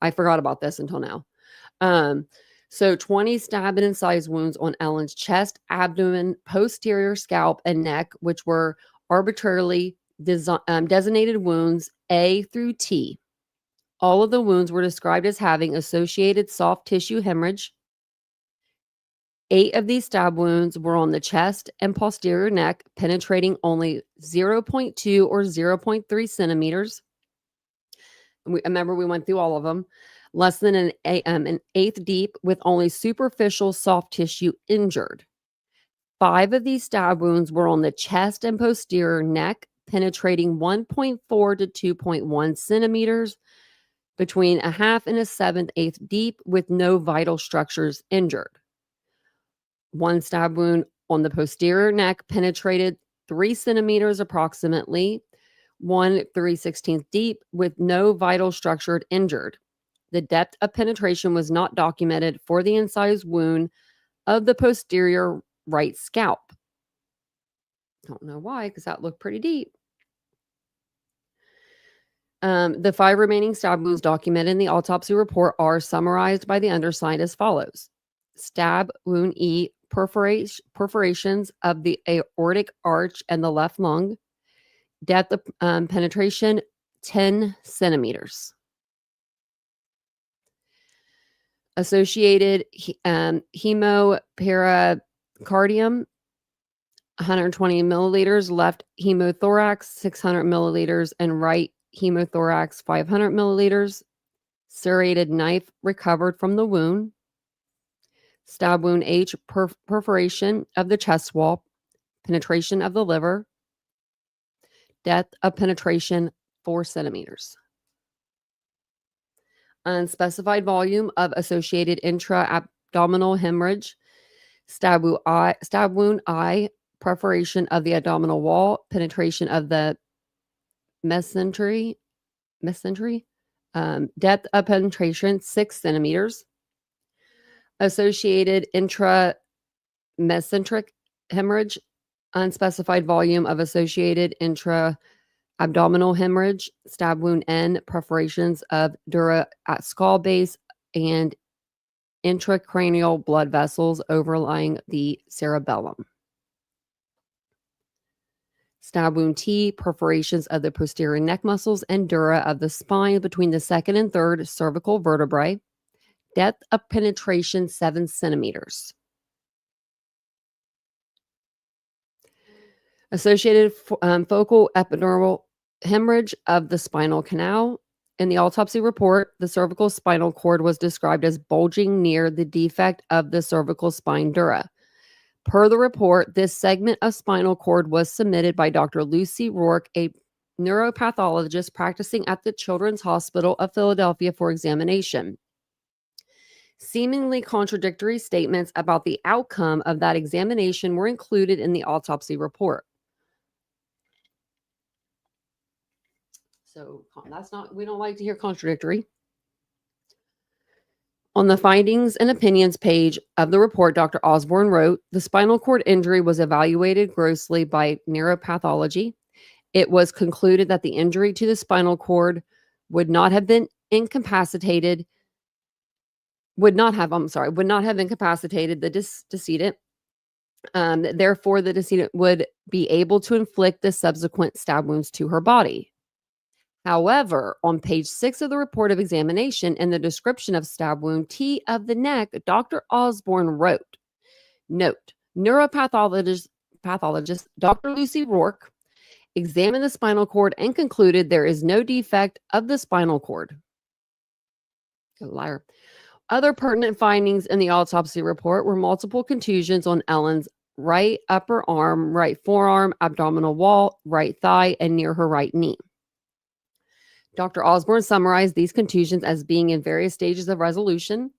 I forgot about this until now. So 20 stab and incised wounds on Ellen's chest, abdomen, posterior scalp, and neck, which were arbitrarily designated wounds A through T. All of the wounds were described as having associated soft tissue hemorrhage. 8 of these stab wounds were on the chest and posterior neck, penetrating only 0.2 or 0.3 centimeters. Remember, we went through all of them. Less than an eighth deep, with only superficial soft tissue injured. 5 of these stab wounds were on the chest and posterior neck, penetrating 1.4 to 2.1 centimeters, between a half and a 7/8 deep, with no vital structures injured. 1 stab wound on the posterior neck penetrated 3 centimeters approximately, 1 3/16 deep, with no vital structure injured. The depth of penetration was not documented for the incised wound of the posterior right scalp. Don't know why, because that looked pretty deep. The 5 remaining stab wounds documented in the autopsy report are summarized by the undersigned as follows. Stab wound E, perforations of the aortic arch and the left lung. Depth of penetration, 10 centimeters. Associated hemopericardium, 120 milliliters. Left hemothorax, 600 milliliters. And right hemothorax, 500 milliliters. Serrated knife recovered from the wound. Stab wound H, perforation of the chest wall, penetration of the liver. Depth of penetration, 4 centimeters. Unspecified volume of associated intra-abdominal hemorrhage. Stab wound I, perforation of the abdominal wall, penetration of the mesentery. Depth of penetration, 6 centimeters. Associated intramesenteric hemorrhage. Unspecified volume of associated intra-abdominal hemorrhage. Stab wound N, perforations of dura at skull base and intracranial blood vessels overlying the cerebellum. Stab wound T, perforations of the posterior neck muscles and dura of the spine between the 2nd and 3rd cervical vertebrae. Depth of penetration, 7 centimeters. Associated focal epidural hemorrhage of the spinal canal. In the autopsy report, the cervical spinal cord was described as bulging near the defect of the cervical spine dura. Per the report, this segment of spinal cord was submitted by Dr. Lucy Rourke, a neuropathologist practicing at the Children's Hospital of Philadelphia, for examination. Seemingly contradictory statements about the outcome of that examination were included in the autopsy report. So we don't like to hear contradictory. On the findings and opinions page of the report, Dr. Osborne wrote, the spinal cord injury was evaluated grossly by neuropathology. It was concluded that the injury to the spinal cord would not have incapacitated the decedent. Therefore, the decedent would be able to inflict the subsequent stab wounds to her body. However, on page 6 of the report of examination, in the description of stab wound T of the neck, Dr. Osborne wrote, note, neuropathologist Dr. Lucy Rourke examined the spinal cord and concluded there is no defect of the spinal cord. Go liar. Other pertinent findings in the autopsy report were multiple contusions on Ellen's right upper arm, right forearm, abdominal wall, right thigh, and near her right knee. Dr. Osborne summarized these contusions as being in various stages of resolution.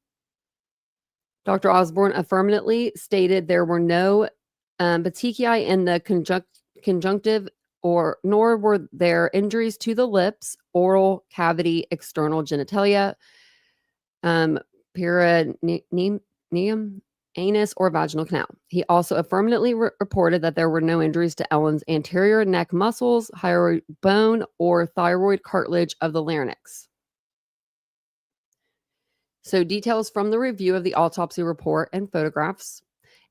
Dr. Osborne affirmatively stated there were no petechiae in the conjunctive, nor were there injuries to the lips, oral cavity, external genitalia, perineum, anus, or vaginal canal. He also affirmatively reported that there were no injuries to Ellen's anterior neck muscles, hyoid bone, or thyroid cartilage of the larynx. So details from the review of the autopsy report and photographs.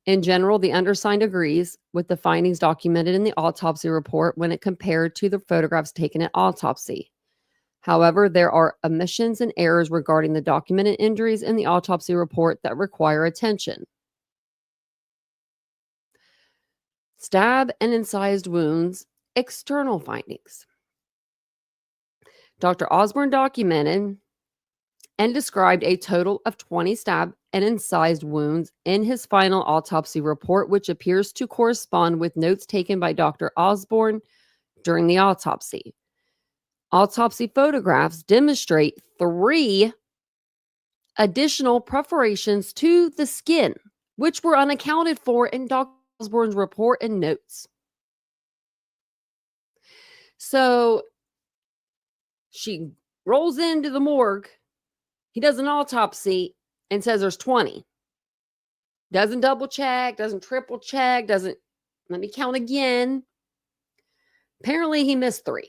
In general, the undersigned agrees with the findings documented in the autopsy report when it compared to the photographs taken at autopsy. However, there are omissions and errors regarding the documented injuries in the autopsy report that require attention. Stab and incised wounds, external findings. Dr. Osborne documented and described a total of 20 stab and incised wounds in his final autopsy report, which appears to correspond with notes taken by Dr. Osborne during the autopsy. Autopsy photographs demonstrate 3 additional perforations to the skin, which were unaccounted for in Dr. Osborne's report and notes. So she rolls into the morgue. He does an autopsy and says there's 20. Doesn't double check, doesn't triple check, doesn't let me count again. Apparently he missed 3.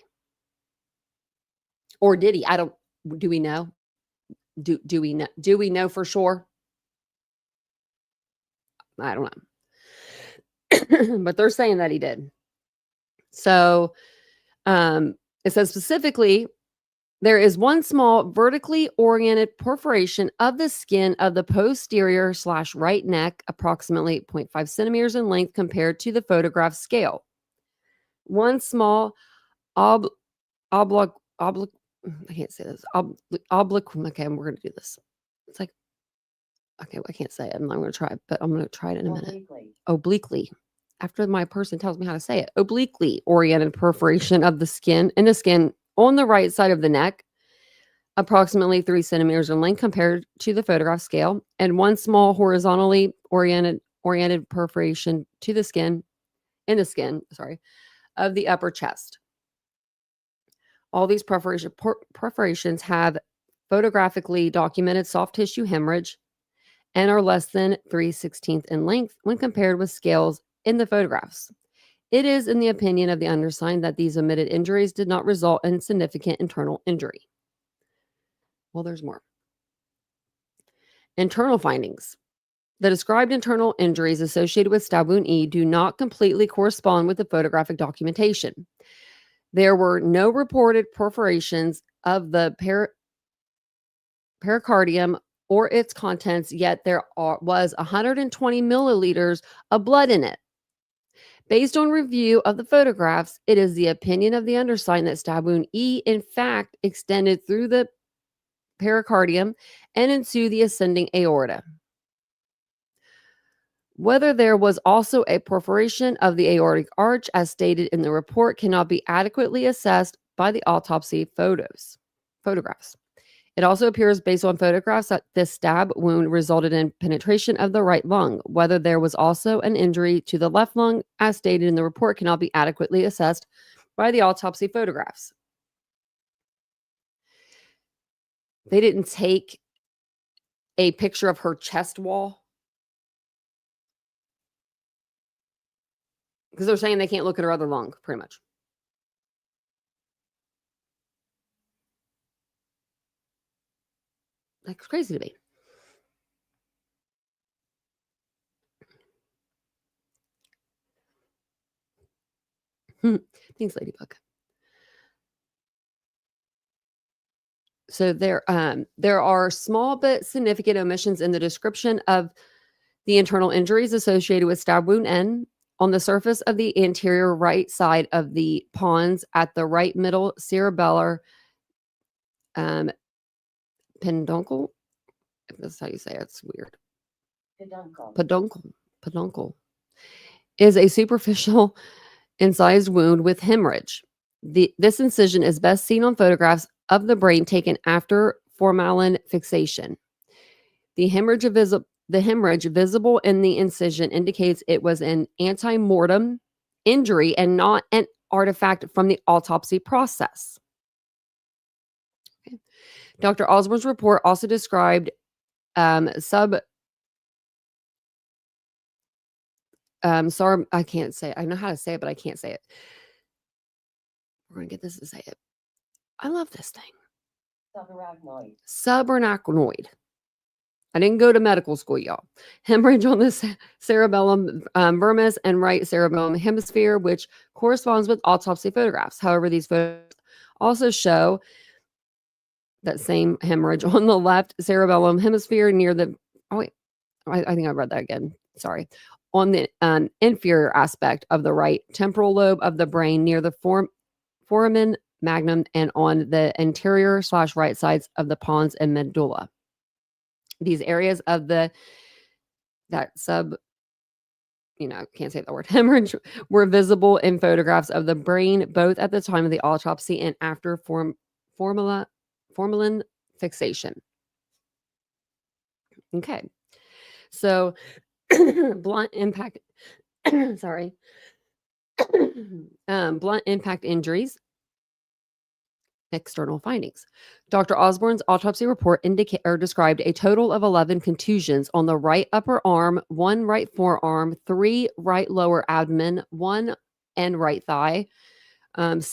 Or did he? Do we know? Do we know for sure? I don't know. But they're saying that he did. So it says specifically, there is one small vertically oriented perforation of the skin of the posterior / right neck, approximately 0.5 centimeters in length compared to the photograph scale. One small oblique, I can't say this. Oblique. Okay, we're going to do this. It's like, okay, I can't say it. I'm not going to try, but I'm going to try it in a minute. Obliquely. After my person tells me how to say it. Obliquely oriented perforation of the skin on the right side of the neck, approximately 3 centimeters in length compared to the photograph scale, and one small horizontally oriented perforation in the skin of the upper chest. All these perforations have photographically documented soft tissue hemorrhage and are less than 3/16 in length when compared with scales in the photographs. It is in the opinion of the undersigned that these omitted injuries did not result in significant internal injury. Well, there's more. Internal findings. The described internal injuries associated with stab wound E do not completely correspond with the photographic documentation. There were no reported perforations of the pericardium or its contents, yet there was 120 milliliters of blood in it. Based on review of the photographs, it is the opinion of the undersigned that stab wound E, in fact, extended through the pericardium and into the ascending aorta. Whether there was also a perforation of the aortic arch, as stated in the report, cannot be adequately assessed by the autopsy photographs. It also appears based on photographs that this stab wound resulted in penetration of the right lung. Whether there was also an injury to the left lung, as stated in the report, cannot be adequately assessed by the autopsy photographs. They didn't take a picture of her chest wall because they're saying they can't look at her other lung, pretty much. That's crazy to me. Thanks, Ladybug. So there are small but significant omissions in the description of the internal injuries associated with stab wound N. On the surface of the anterior right side of the pons at the right middle cerebellar peduncle, if that's how you say it, it's weird. Peduncle is a superficial incised wound with hemorrhage. This incision is best seen on photographs of the brain taken after formalin fixation. The hemorrhage visible in the incision indicates it was an antemortem injury and not an artifact from the autopsy process. Okay. Dr. Osborne's report also described sorry, I can't say it. I know how to say it, but I can't say it. We're going to get this to say it. I love this thing. Subarachnoid. I didn't go to medical school, y'all. Hemorrhage on the cerebellum vermis and right cerebellum hemisphere, which corresponds with autopsy photographs. However, these photos also show that same hemorrhage on the left cerebellum hemisphere near the, I think I read that again. Sorry. On the inferior aspect of the right temporal lobe of the brain near the foramen magnum and on the anterior / right sides of the pons and medulla. These areas of that can't say the word hemorrhage, were visible in photographs of the brain, both at the time of the autopsy and after formalin fixation. Okay. So blunt impact, sorry, blunt impact injuries. External findings. Dr. Osborne's autopsy report described a total of 11 contusions on the right upper arm, 1 right forearm, 3 right lower abdomen, 1 and right thigh, and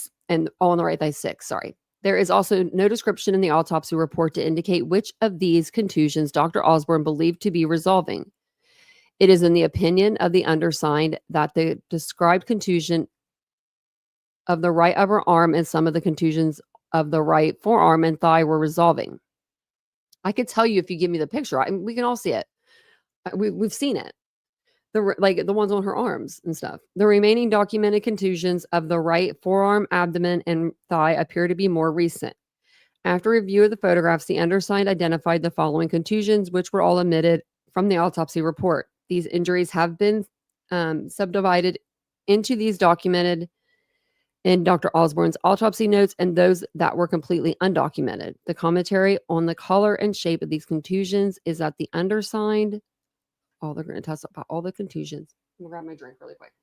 all on the right thigh 6. Sorry. There is also no description in the autopsy report to indicate which of these contusions Dr. Osborne believed to be resolving. It is in the opinion of the undersigned that the described contusion of the right upper arm and some of the contusions of the right forearm and thigh were resolving. I could tell you if you give me the picture. We can all see it. We've seen it. The ones on her arms and stuff. The remaining documented contusions of the right forearm, abdomen, and thigh appear to be more recent. After review of the photographs, the undersigned identified the following contusions, which were all omitted from the autopsy report. These injuries have been subdivided into these documented in Dr. Osborne's autopsy notes and those that were completely undocumented. The commentary on the color and shape of these contusions is that the undersigned, they're going to test about all the contusions. I'm going to grab my drink really quick.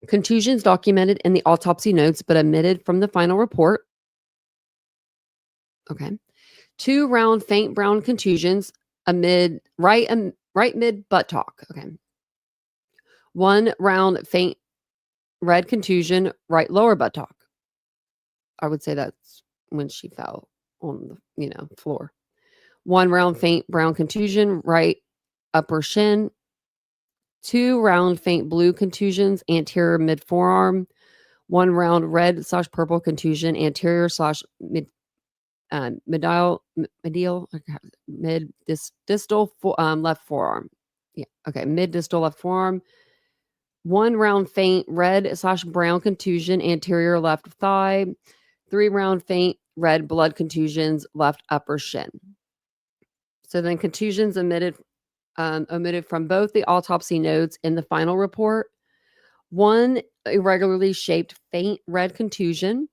Contusions documented in the autopsy notes but omitted from the final report. Okay. 2 round faint brown contusions right mid buttock. Okay. 1 round faint red contusion right lower buttock. I would say that's when she fell on the floor. 1 round faint brown contusion right upper shin. 2 round faint blue contusions anterior mid forearm. 1 round red / purple contusion anterior / distal left forearm. Yeah. Okay. Mid distal left forearm. 1 round faint red / brown contusion anterior left thigh. 3 round faint red blood contusions left upper shin. So then contusions omitted from both the autopsy notes and the final report. 1 irregularly shaped faint red contusion,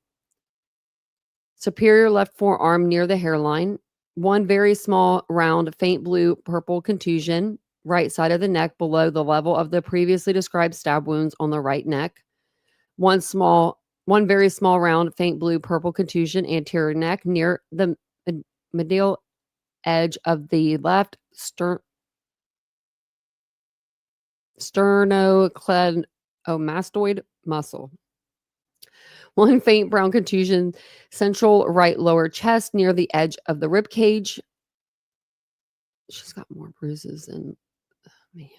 superior left forearm near the hairline. 1 very small round faint blue purple contusion, right side of the neck below the level of the previously described stab wounds on the right neck. 1 very small round faint blue purple contusion anterior neck near the medial edge of the left sternocleidomastoid muscle. 1 faint brown contusion central right lower chest near the edge of the rib cage. she's got more bruises than, man.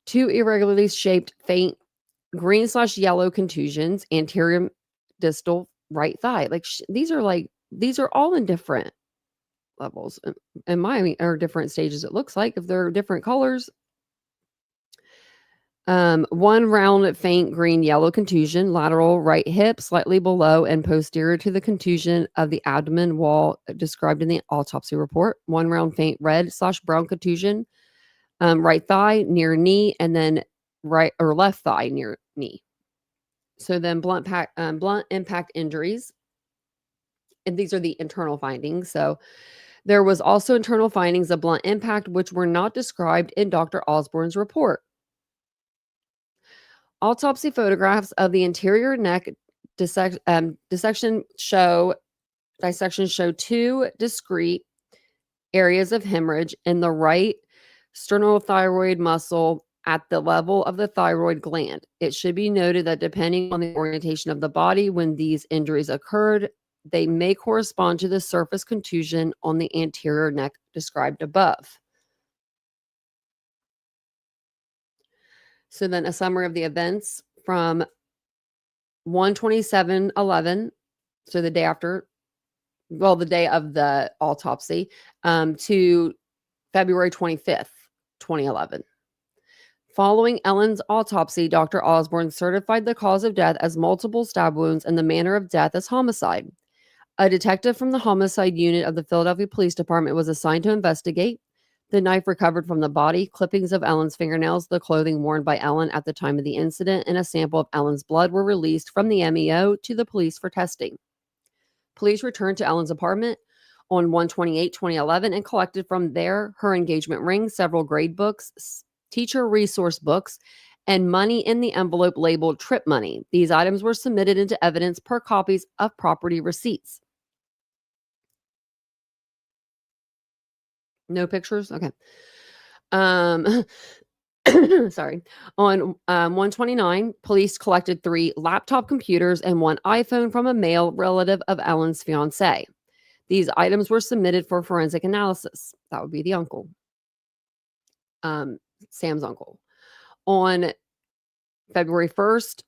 2 irregularly shaped faint green/yellow contusions, anterior distal right thigh. Like these are all in different levels. In my or different stages, it looks like if they're different colors. 1 round faint green-yellow contusion, lateral right hip, slightly below and posterior to the contusion of the abdomen wall described in the autopsy report. 1 round faint red/brown contusion, right thigh near knee, and then right or left thigh near knee. So then blunt impact injuries, and these are the internal findings. So there was also internal findings of blunt impact, which were not described in Dr. Osborne's report. Autopsy photographs of the interior neck dissection show 2 discrete areas of hemorrhage in the right sternothyroid muscle at the level of the thyroid gland. It should be noted that depending on the orientation of the body when these injuries occurred, they may correspond to the surface contusion on the anterior neck described above. So then a summary of the events from 1/27/11, so the day after, well, the day of the autopsy, to February 25th, 2011. Following Ellen's autopsy, Dr. Osborne certified the cause of death as multiple stab wounds and the manner of death as homicide. A detective from the homicide unit of the Philadelphia Police Department was assigned to investigate. The knife recovered from the body, clippings of Ellen's fingernails, the clothing worn by Ellen at the time of the incident, and a sample of Ellen's blood were released from the MEO to the police for testing. Police returned to Ellen's apartment on 1/28/2011 and collected from there her engagement ring, several grade books, teacher resource books, and money in the envelope labeled trip money. These items were submitted into evidence per copies of property receipts. No pictures? Okay. Sorry. On 1/29, police collected 3 laptop computers and 1 iPhone from a male relative of Ellen's fiance. These items were submitted for forensic analysis. That would be the uncle. Sam's uncle. On February 1st,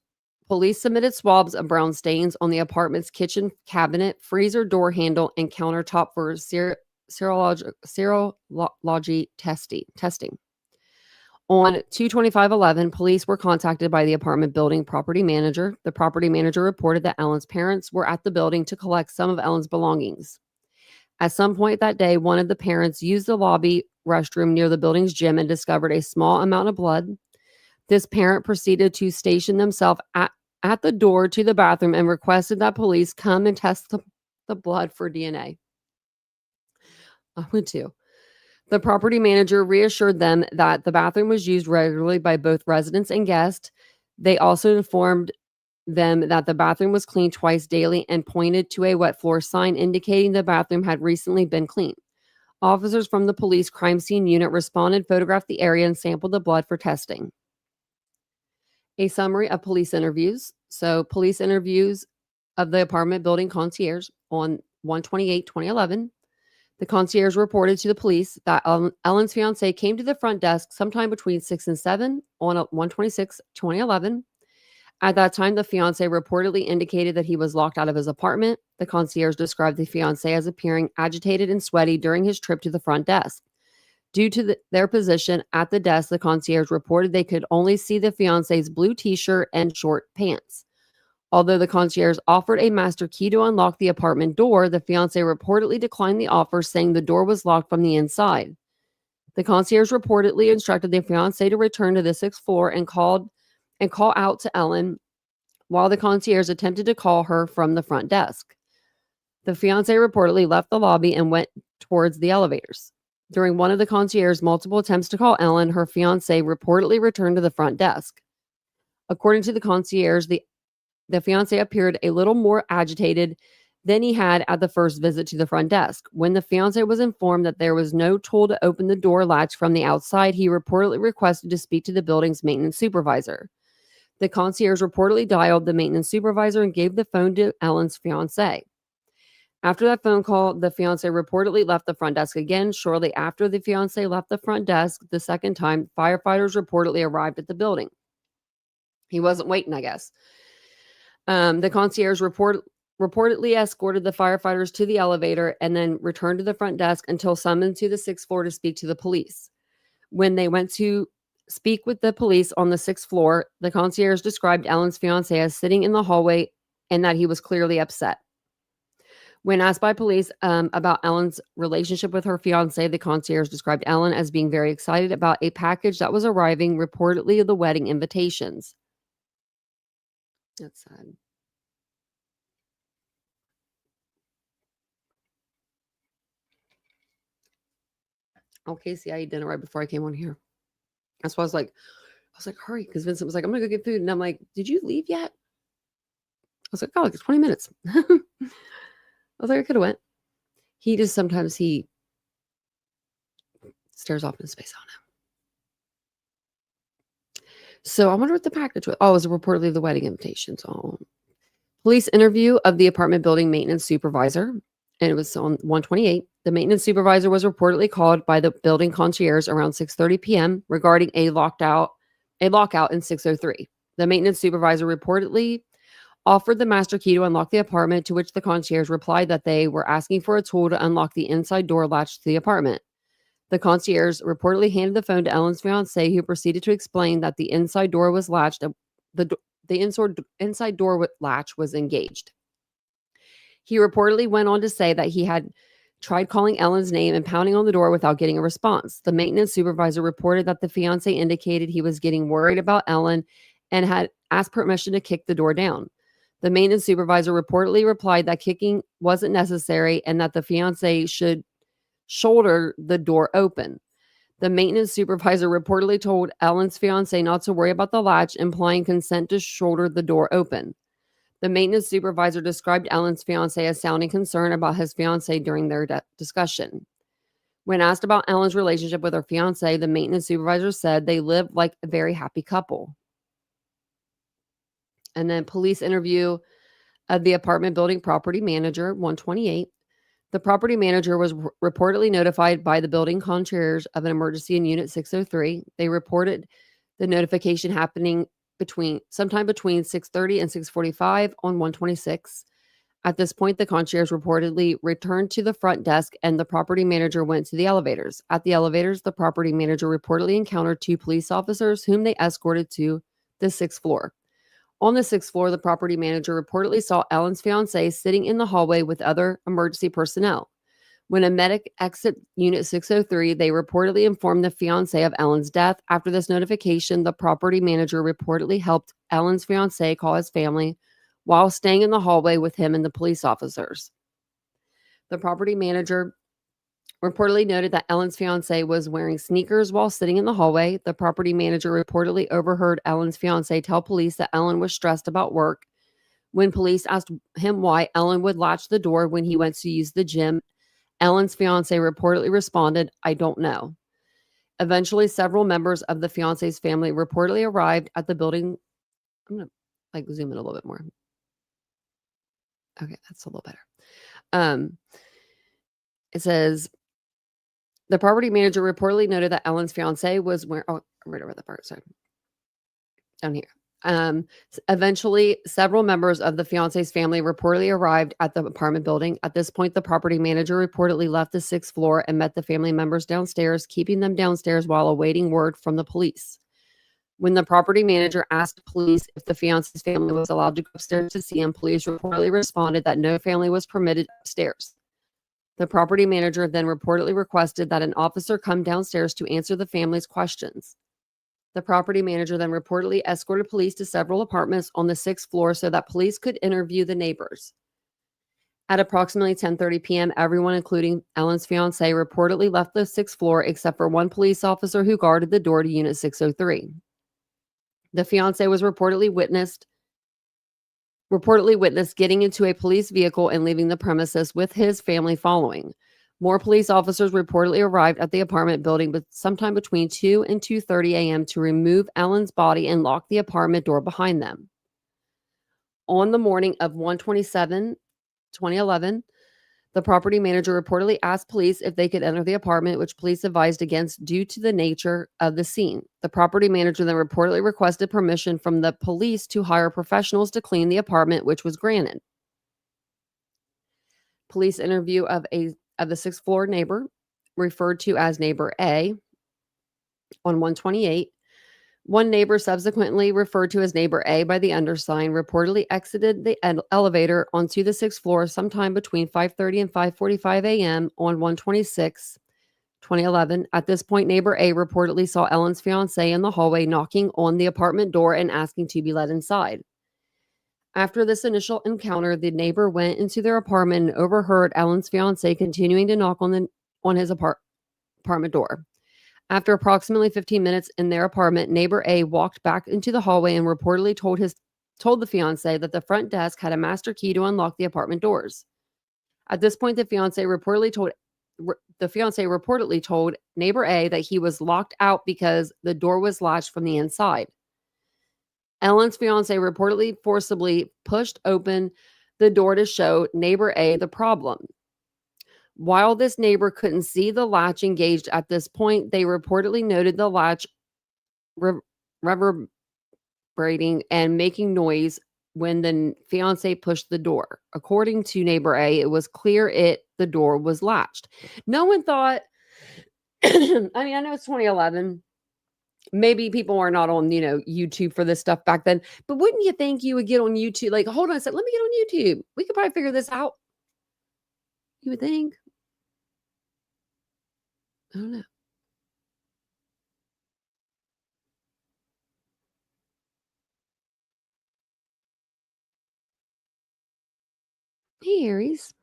police submitted swabs of brown stains on the apartment's kitchen cabinet, freezer door handle, and countertop for serology testing. On 2/25/11, police were contacted by the apartment building property manager. The property manager reported that Ellen's parents were at the building to collect some of Ellen's belongings. At some point that day, one of the parents used the lobby restroom near the building's gym and discovered a small amount of blood. This parent proceeded to station themselves at the door to the bathroom and requested that police come and test the blood for DNA. I would too. The property manager reassured them that the bathroom was used regularly by both residents and guests. They also informed them that the bathroom was cleaned twice daily and pointed to a wet floor sign indicating the bathroom had recently been cleaned. Officers from the police crime scene unit responded, photographed the area, and sampled the blood for testing. A summary of police interviews. So police interviews of the apartment building concierge on 1/28/2011. The concierge reported to the police that Ellen's fiance came to the front desk sometime between 6 and 7 on 1/26/2011. At that time, the fiance reportedly indicated that he was locked out of his apartment. The concierge described the fiance as appearing agitated and sweaty during his trip to the front desk. Due to their position at the desk, the concierge reported they could only see the fiance's blue t-shirt and short pants. Although the concierge offered a master key to unlock the apartment door, the fiancé reportedly declined the offer, saying the door was locked from the inside. The concierge reportedly instructed the fiancé to return to the 6th floor and call out to Ellen while the concierge attempted to call her from the front desk. The fiancé reportedly left the lobby and went towards the elevators. During one of the concierge's multiple attempts to call Ellen, her fiancé reportedly returned to the front desk. According to the concierge, the fiancé appeared a little more agitated than he had at the first visit to the front desk. When the fiancé was informed that there was no tool to open the door latch from the outside, he reportedly requested to speak to the building's maintenance supervisor. The concierge reportedly dialed the maintenance supervisor and gave the phone to Ellen's fiancé. After that phone call, the fiance reportedly left the front desk again. Shortly after the fiance left the front desk the second time, firefighters reportedly arrived at the building. He wasn't waiting, I guess. The concierge reportedly escorted the firefighters to the elevator and then returned to the front desk until summoned to the 6th floor to speak to the police. When they went to speak with the police on the 6th floor, the concierge described Ellen's fiance as sitting in the hallway and that he was clearly upset. When asked by police about Ellen's relationship with her fiance, the concierge described Ellen as being very excited about a package that was arriving, reportedly the wedding invitations. That's sad. Oh, Casey, I ate dinner right before I came on here. That's why I was like, hurry, because Vincent was like, I'm gonna go get food, and I'm like, did you leave yet? I was like, oh, like it's 20 minutes. I was like, I could have went. He just sometimes he stares off into space. I don't know. So I wonder what the package was. Oh, it was reportedly the wedding invitations. Oh, police interview of the apartment building maintenance supervisor, and it was on 128. The maintenance supervisor was reportedly called by the building concierge around 6:30 p.m. regarding a lockout in 603. The maintenance supervisor reportedly offered the master key to unlock the apartment, to which the concierge replied that they were asking for a tool to unlock the inside door latch to the apartment. The concierge reportedly handed the phone to Ellen's fiancé, who proceeded to explain that the inside door was latched. The inside door latch was engaged. He reportedly went on to say that he had tried calling Ellen's name and pounding on the door without getting a response. The maintenance supervisor reported that the fiancé indicated he was getting worried about Ellen and had asked permission to kick the door down. The maintenance supervisor reportedly replied that kicking wasn't necessary and that the fiancé should shoulder the door open. The maintenance supervisor reportedly told Ellen's fiancé not to worry about the latch, implying consent to shoulder the door open. The maintenance supervisor described Ellen's fiancé as sounding concerned about his fiancé during their discussion. When asked about Ellen's relationship with her fiancé, the maintenance supervisor said they lived like a very happy couple. And then police interview of the apartment building property manager, 128. The property manager was reportedly notified by the building concierge of an emergency in Unit 603. They reported the notification happening sometime between 6:30 and 6:45 on 126. At this point, the concierge reportedly returned to the front desk and the property manager went to the elevators. At the elevators, the property manager reportedly encountered 2 police officers whom they escorted to the 6th floor. On the 6th floor, the property manager reportedly saw Ellen's fiancé sitting in the hallway with other emergency personnel. When a medic exited Unit 603, they reportedly informed the fiancé of Ellen's death. After this notification, the property manager reportedly helped Ellen's fiancé call his family while staying in the hallway with him and the police officers. The property manager reportedly noted that Ellen's fiancé was wearing sneakers while sitting in the hallway. The property manager reportedly overheard Ellen's fiancé tell police that Ellen was stressed about work. When police asked him why Ellen would latch the door when he went to use the gym, Ellen's fiancé reportedly responded, "I don't know." Eventually, several members of the fiancé's family reportedly arrived at the building. I'm going to zoom in a little bit more. Okay, that's a little better. It says, the property manager reportedly noted that Ellen's fiancé was wearing, right over the part, sorry. Down here. Eventually, several members of the fiancé's family reportedly arrived at the apartment building. At this point, the property manager reportedly left the 6th floor and met the family members downstairs, keeping them downstairs while awaiting word from the police. When the property manager asked police if the fiancé's family was allowed to go upstairs to see him, police reportedly responded that no family was permitted upstairs. The property manager then reportedly requested that an officer come downstairs to answer the family's questions. The property manager then reportedly escorted police to several apartments on the 6th floor so that police could interview the neighbors. At approximately 10:30 p.m., everyone, including Ellen's fiancé, reportedly left the 6th floor except for one police officer who guarded the door to Unit 603. The fiancé was reportedly witnessed getting into a police vehicle and leaving the premises with his family following. More police officers reportedly arrived at the apartment building sometime between 2 and 2:30 a.m. to remove Ellen's body and lock the apartment door behind them. On the morning of 1/27/2011, The property manager reportedly asked police if they could enter the apartment, which police advised against due to the nature of the scene. The property manager then reportedly requested permission from the police to hire professionals to clean the apartment, which was granted. Police interview of the sixth floor neighbor, referred to as neighbor A, on 128. One neighbor, subsequently referred to as neighbor A by the undersigned, reportedly exited the elevator onto the sixth floor sometime between 5:30 and 5:45 a.m. on 126, 2011. At this point, neighbor A reportedly saw Ellen's fiancé in the hallway knocking on the apartment door and asking to be let inside. After this initial encounter, the neighbor went into their apartment and overheard Ellen's fiancé continuing to knock on his apartment door. After approximately 15 minutes in their apartment, neighbor A walked back into the hallway and reportedly told the fiancé that the front desk had a master key to unlock the apartment doors. At this point, the fiancé reportedly told neighbor A that he was locked out because the door was latched from the inside. Ellen's fiancé reportedly forcibly pushed open the door to show neighbor A the problem. While this neighbor couldn't see the latch engaged at this point, they reportedly noted the latch reverberating and making noise when the fiancé pushed the door. According to neighbor A, it was clear the door was latched. No one thought, I know it's 2011. Maybe people are not on, YouTube for this stuff back then, but wouldn't you think you would get on YouTube? Like, hold on a second, let me get on YouTube. We could probably figure this out. You would think. I don't know. Hey, Aries.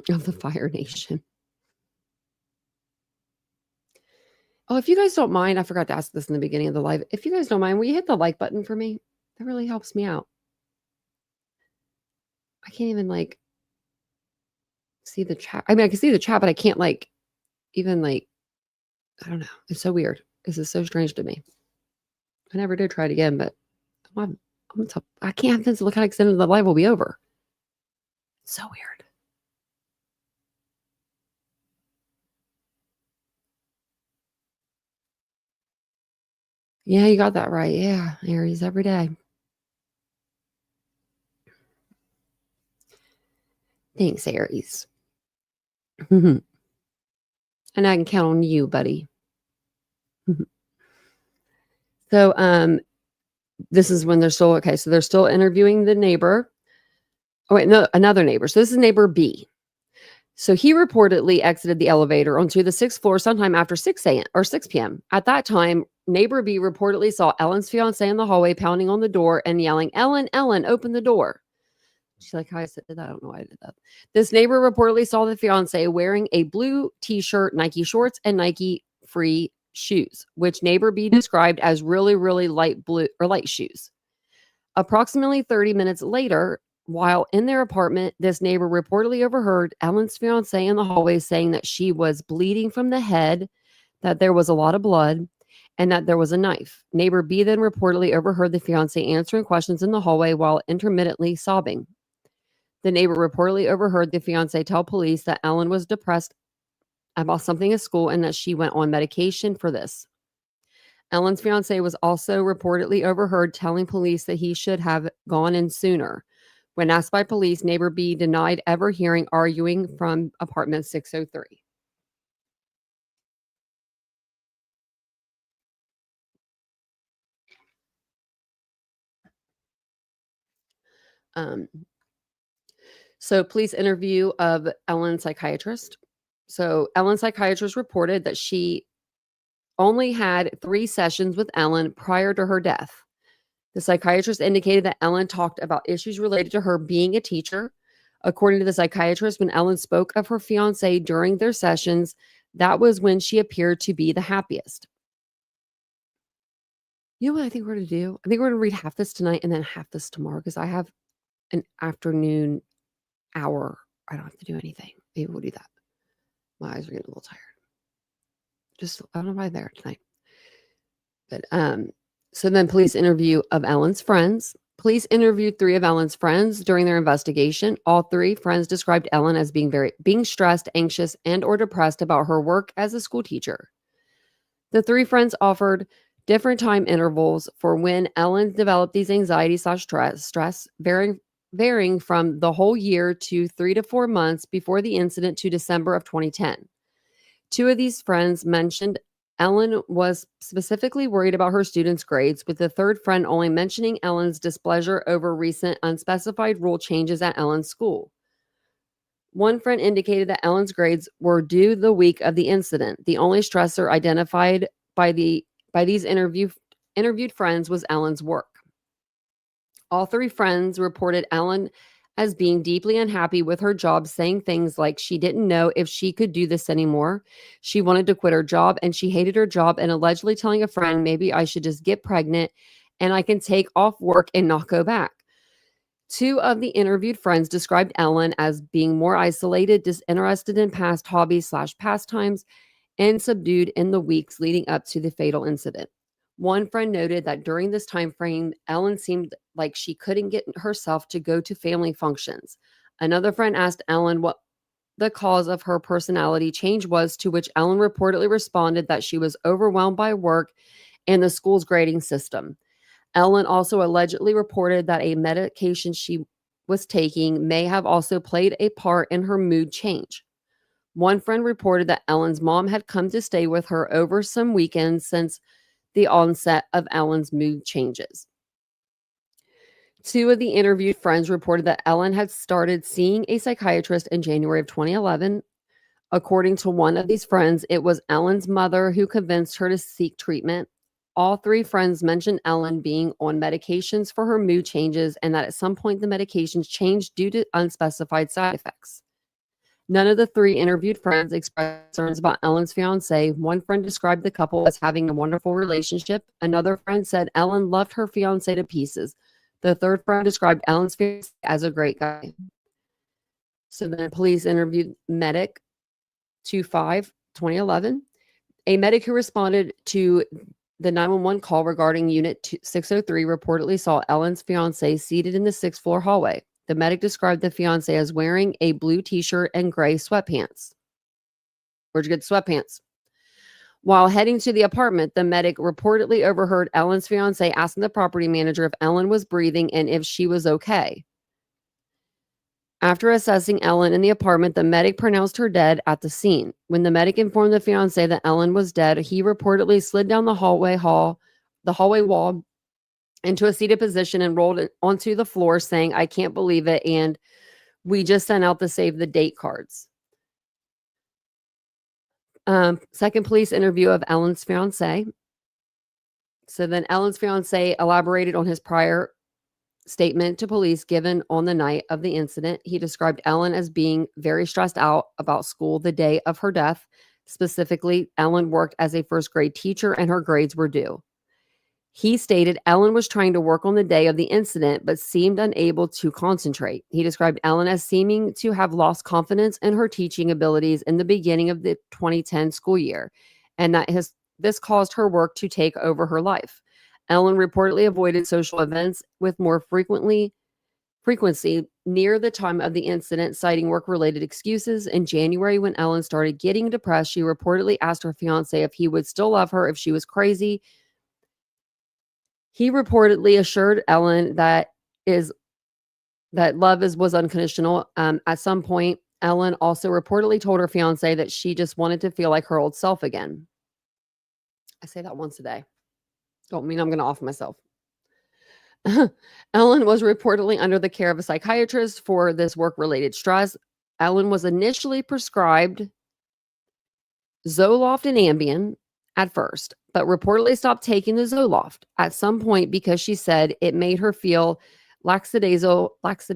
Of the Fire Nation. Oh, if you guys don't mind, I forgot to ask this in the beginning of the live. If you guys don't mind, will you hit the like button for me? That really helps me out. I can't even see the chat. I can see the chat, but I can't even I don't know. It's so weird. This is so strange to me. I never did try it again, but I can't have this. Look how extended the live will be over. It's so weird. Yeah, you got that right. Yeah, Aries every day. Thanks, Aries. And I can count on you, buddy. So, this is when they're still okay. So they're still interviewing the neighbor. Oh wait, no, another neighbor. So this is neighbor B. So he reportedly exited the elevator onto the sixth floor sometime after 6 a.m. or 6 p.m. At that time, neighbor B reportedly saw Ellen's fiancé in the hallway pounding on the door and yelling, "Ellen, Ellen, open the door." She's like, "How I said that? I don't know why I did that." This neighbor reportedly saw the fiancé wearing a blue t-shirt, Nike shorts, and Nike free shoes, which neighbor B described as really, really light blue or light shoes. Approximately 30 minutes later, while in their apartment, this neighbor reportedly overheard Ellen's fiancé in the hallway saying that she was bleeding from the head, that there was a lot of blood, and that there was a knife. Neighbor B then reportedly overheard the fiancé answering questions in the hallway while intermittently sobbing. The neighbor reportedly overheard the fiancé tell police that Ellen was depressed about something at school and that she went on medication for this. Ellen's fiancé was also reportedly overheard telling police that he should have gone in sooner. When asked by police, neighbor B denied ever hearing arguing from apartment 603. So police interview of Ellen's psychiatrist. So Ellen's psychiatrist reported that she only had 3 sessions with Ellen prior to her death. The psychiatrist indicated that Ellen talked about issues related to her being a teacher. According to the psychiatrist, when Ellen spoke of her fiancé during their sessions, that was when she appeared to be the happiest. You know what I think we're going to do? I think we're going to read half this tonight and then half this tomorrow because I have an afternoon hour. I don't have to do anything. Maybe we'll do that. My eyes are getting a little tired. I don't know why they're tonight. But so then police interview of Ellen's friends. Police interviewed 3 of Ellen's friends during their investigation. All 3 friends described Ellen as being stressed, anxious, and or depressed about her work as a school teacher. The 3 friends offered different time intervals for when Ellen developed these anxiety/stress, varying from the whole year to 3 to 4 months before the incident to December of 2010. 2 of these friends mentioned Ellen was specifically worried about her students' grades, with the third friend only mentioning Ellen's displeasure over recent unspecified rule changes at Ellen's school. One friend indicated that Ellen's grades were due the week of the incident. The only stressor identified by these interviewed friends was Ellen's work. All 3 friends reported Ellen as being deeply unhappy with her job, saying things like she didn't know if she could do this anymore. She wanted to quit her job and she hated her job, and allegedly telling a friend, maybe I should just get pregnant and I can take off work and not go back. 2 of the interviewed friends described Ellen as being more isolated, disinterested in past hobbies/pastimes, and subdued in the weeks leading up to the fatal incident. One friend noted that during this time frame, Ellen seemed like she couldn't get herself to go to family functions. Another friend asked Ellen what the cause of her personality change was, to which Ellen reportedly responded that she was overwhelmed by work and the school's grading system. Ellen also allegedly reported that a medication she was taking may have also played a part in her mood change. One friend reported that Ellen's mom had come to stay with her over some weekends since the onset of Ellen's mood changes. 2 of the interviewed friends reported that Ellen had started seeing a psychiatrist in January of 2011. According to one of these friends, it was Ellen's mother who convinced her to seek treatment. All 3 friends mentioned Ellen being on medications for her mood changes, and that at some point the medications changed due to unspecified side effects. None of the 3 interviewed friends expressed concerns about Ellen's fiance. One friend described the couple as having a wonderful relationship. Another friend said Ellen loved her fiance to pieces. The third friend described Ellen's fiance as a great guy. So then police interviewed medic 25/2011. A medic who responded to the 911 call regarding Unit 603 reportedly saw Ellen's fiance seated in the 6th floor hallway. The medic described the fiance as wearing a blue t-shirt and gray sweatpants. Where'd you get the sweatpants? While heading to the apartment, the medic reportedly overheard Ellen's fiance asking the property manager if Ellen was breathing and if she was okay. After assessing Ellen in the apartment, the medic pronounced her dead at the scene. When the medic informed the fiance that Ellen was dead, he reportedly slid down the hallway wall into a seated position and rolled it onto the floor, saying, "I can't believe it, and we just sent out the save the date cards." Second police interview of Ellen's fiance. So then Ellen's fiance elaborated on his prior statement to police given on the night of the incident. He described Ellen as being very stressed out about school the day of her death. Specifically, Ellen worked as a first grade teacher and her grades were due. He stated Ellen was trying to work on the day of the incident, but seemed unable to concentrate. He described Ellen as seeming to have lost confidence in her teaching abilities in the beginning of the 2010 school year, and that this caused her work to take over her life. Ellen reportedly avoided social events with more frequency near the time of the incident, citing work-related excuses. In January, when Ellen started getting depressed, she reportedly asked her fiance if he would still love her if she was crazy. He reportedly assured Ellen that love was unconditional. At some point, Ellen also reportedly told her fiance that she just wanted to feel like her old self again. I say that once a day. Don't mean I'm going to off myself. Ellen was reportedly under the care of a psychiatrist for this work-related stress. Ellen was initially prescribed Zoloft and Ambien at first, but reportedly stopped taking the Zoloft at some point because she said it made her feel lackadaisical, I think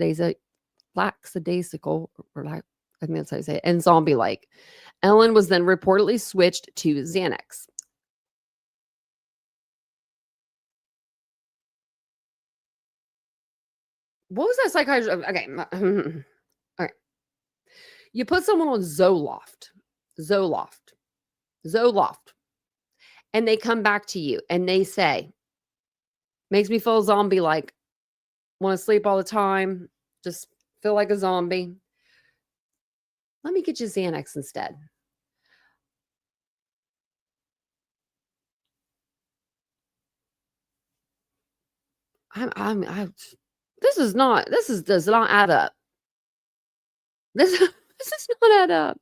that's how you say it, and zombie-like. Ellen was then reportedly switched to Xanax. What was that psychiatrist? Okay. All right. You put someone on Zoloft, and they come back to you and they say, makes me feel zombie-like. want to sleep all the time, just feel like a zombie. Let me get you Xanax instead. This does not add up. This does not add up.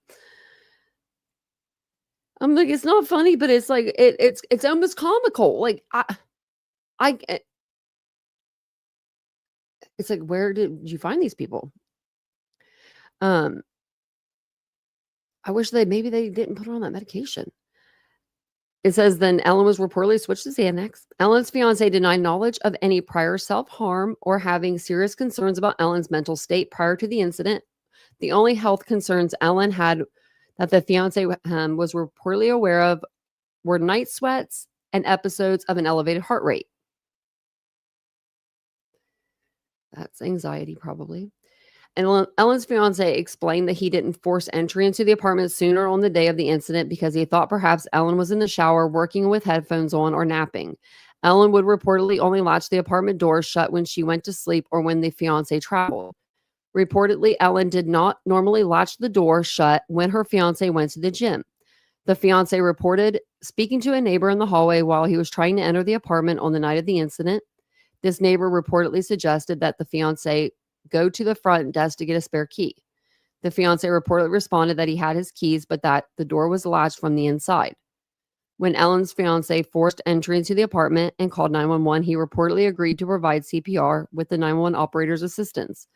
I'm like, it's not funny, but it's like it's almost comical. Like I it's like, where did you find these people? I wish maybe they didn't put her on that medication. It says then Ellen was reportedly switched to Xanax. Ellen's fiance denied knowledge of any prior self-harm or having serious concerns about Ellen's mental state prior to the incident. The only health concerns Ellen had that the fiance was reportedly aware of were night sweats and episodes of an elevated heart rate. That's anxiety, probably. And Ellen's fiance explained that he didn't force entry into the apartment sooner on the day of the incident because he thought perhaps Ellen was in the shower working with headphones on or napping. Ellen would reportedly only latch the apartment door shut when she went to sleep or when the fiance traveled. Reportedly, Ellen did not normally latch the door shut when her fiance went to the gym. The fiance reported speaking to a neighbor in the hallway while he was trying to enter the apartment on the night of the incident. This neighbor reportedly suggested that the fiance go to the front desk to get a spare key. The fiance reportedly responded that he had his keys, but that the door was latched from the inside. When Ellen's fiance forced entry into the apartment and called 911, he reportedly agreed to provide CPR with the 911 operator's assistance.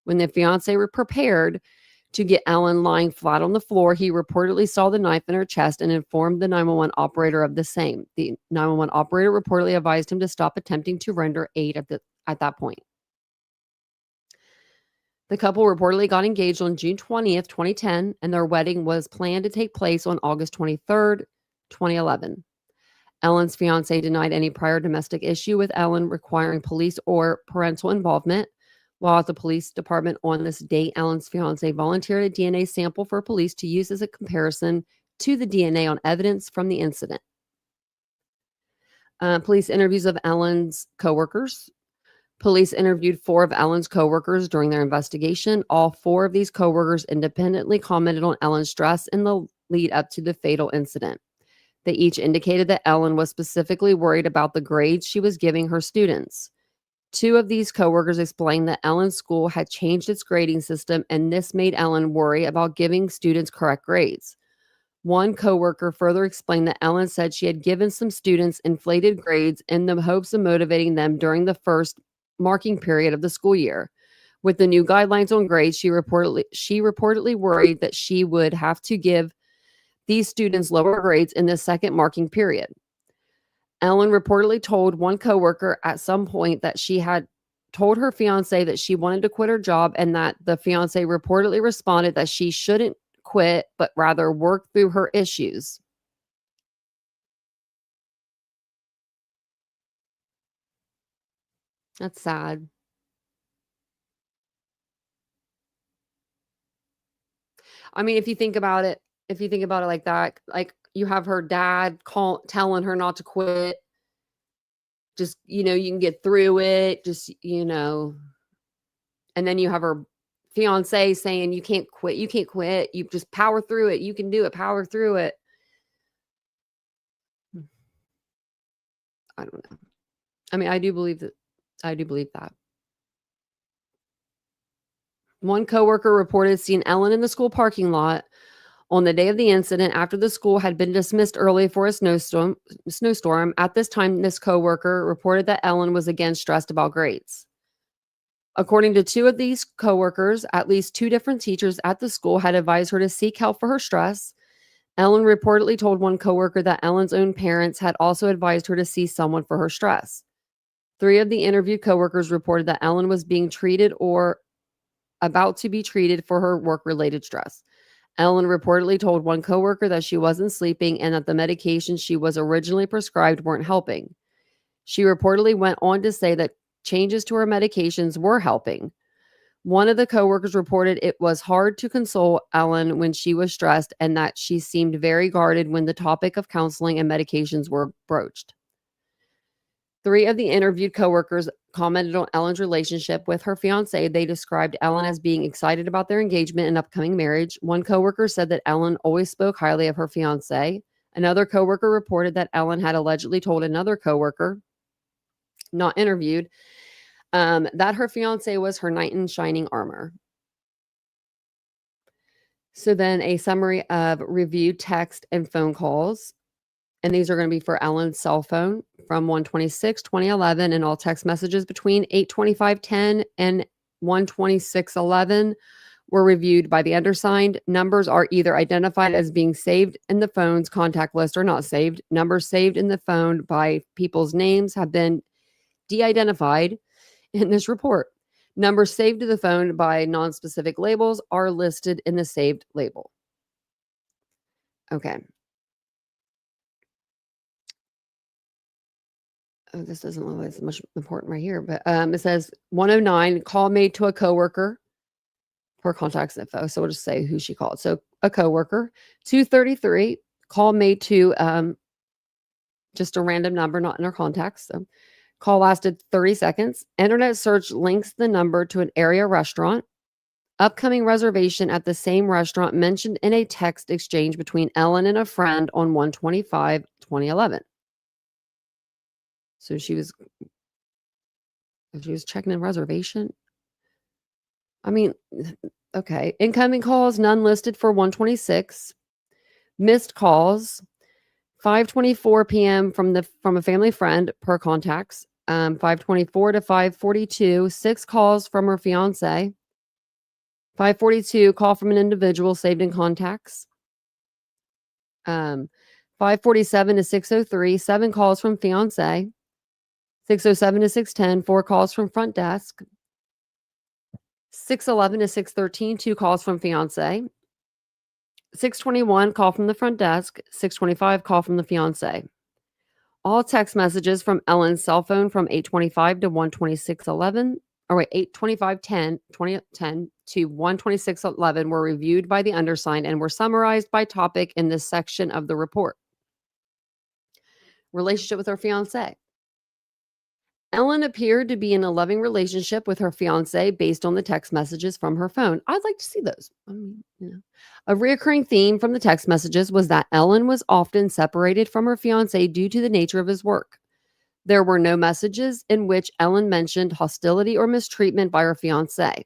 When the fiance were prepared to get Ellen lying flat on the floor, he reportedly saw the knife in her chest and informed the 911 operator of the same. The 911 operator reportedly advised him to stop attempting to render aid at that point. The couple reportedly got engaged on June 20th, 2010, and their wedding was planned to take place on August 23rd, 2011. Ellen's fiance denied any prior domestic issue with Ellen requiring police or parental involvement. While at the police department on this date, Ellen's fiance volunteered a DNA sample for police to use as a comparison to the DNA on evidence from the incident. Police interviews of Ellen's coworkers. Police interviewed 4 of Ellen's coworkers during their investigation. All 4 of these coworkers independently commented on Ellen's stress in the lead up to the fatal incident. They each indicated that Ellen was specifically worried about the grades she was giving her students. 2 of these coworkers explained that Ellen's school had changed its grading system, and this made Ellen worry about giving students correct grades. One coworker further explained that Ellen said she had given some students inflated grades in the hopes of motivating them during the first marking period of the school year. With the new guidelines on grades, she reportedly worried that she would have to give these students lower grades in the second marking period. Ellen reportedly told one coworker at some point that she had told her fiance that she wanted to quit her job, and that the fiance reportedly responded that she shouldn't quit, but rather work through her issues. That's sad. I mean, if you think about it like that, like you have her dad telling her not to quit. Just, you can get through it. Just, and then you have her fiance saying, you can't quit. You can't quit. You just power through it. You can do it. Power through it. I don't know. I mean, I do believe that. One coworker reported seeing Ellen in the school parking lot on the day of the incident after the school had been dismissed early for a snowstorm. At this time, this coworker reported that Ellen was again stressed about grades. According to 2 of these coworkers, at least 2 different teachers at the school had advised her to seek help for her stress. Ellen reportedly told one coworker that Ellen's own parents had also advised her to see someone for her stress. 3 of the interviewed coworkers reported that Ellen was being treated or about to be treated for her work-related stress. Ellen reportedly told one coworker that she wasn't sleeping and that the medications she was originally prescribed weren't helping. She reportedly went on to say that changes to her medications were helping. One of the coworkers reported it was hard to console Ellen when she was stressed and that she seemed very guarded when the topic of counseling and medications were broached. 3 of the interviewed coworkers commented on Ellen's relationship with her fiance. They described Ellen as being excited about their engagement and upcoming marriage. One coworker said that Ellen always spoke highly of her fiance. Another coworker reported that Ellen had allegedly told another coworker, not interviewed, that her fiance was her knight in shining armor. So then a summary of reviewed text and phone calls. And these are going to be for Ellen's cell phone from 1/26/2011, and all text messages between 8:25:10 and 1/26/11 were reviewed by the undersigned. Numbers are either identified as being saved in the phone's contact list or not saved. Numbers saved in the phone by people's names have been de-identified in this report. Numbers saved to the phone by non-specific labels are listed in the saved label. Okay. Oh, this doesn't look like it's much important right here, but it says 109, call made to a coworker for contacts info. So we'll just say who she called. So a coworker. 233, call made to just a random number, not in her contacts. So call lasted 30 seconds. Internet search links the number to an area restaurant. Upcoming reservation at the same restaurant mentioned in a text exchange between Ellen and a friend on 1/25/2011. So she was checking in reservation. I mean, okay. Incoming calls, none listed for 1/26. Missed calls, 5:24 p.m. from a family friend per contacts. 5:24 to 5:42, 6 calls from her fiance. 5:42, call from an individual saved in contacts. 5:47 to 6:03, 7 calls from fiance. 6:07 to 6:10, 4 calls from front desk. 6:11 to 6:13, 2 calls from fiance. 6:21, call from the front desk. 6:25, call from the fiance. All text messages from Ellen's cell phone from 8:25 to 1:26:11, or wait, 8:25:10, 2010 to 1:26:11 were reviewed by the undersigned and were summarized by topic in this section of the report. Relationship with her fiance. Ellen appeared to be in a loving relationship with her fiance based on the text messages from her phone. I'd like to see those. I mean, a reoccurring theme from the text messages was that Ellen was often separated from her fiance due to the nature of his work. There were no messages in which Ellen mentioned hostility or mistreatment by her fiance.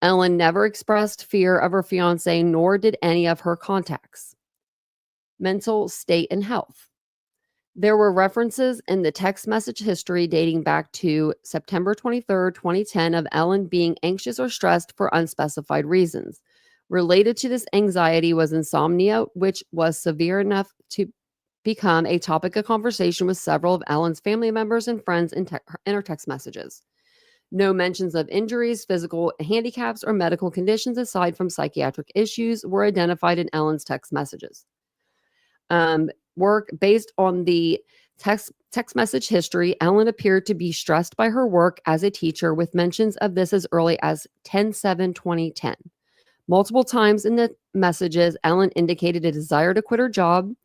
Ellen never expressed fear of her fiance, nor did any of her contacts. Mental state and health. There were references in the text message history dating back to September 23rd, 2010 of Ellen being anxious or stressed for unspecified reasons. Related to this anxiety was insomnia, which was severe enough to become a topic of conversation with several of Ellen's family members and friends in her text messages. No mentions of injuries, physical handicaps, or medical conditions aside from psychiatric issues were identified in Ellen's text messages. Work based on the text message history, Ellen appeared to be stressed by her work as a teacher, with mentions of this as early as 10/7/2010. Multiple times in the messages, Ellen indicated a desire to quit her job.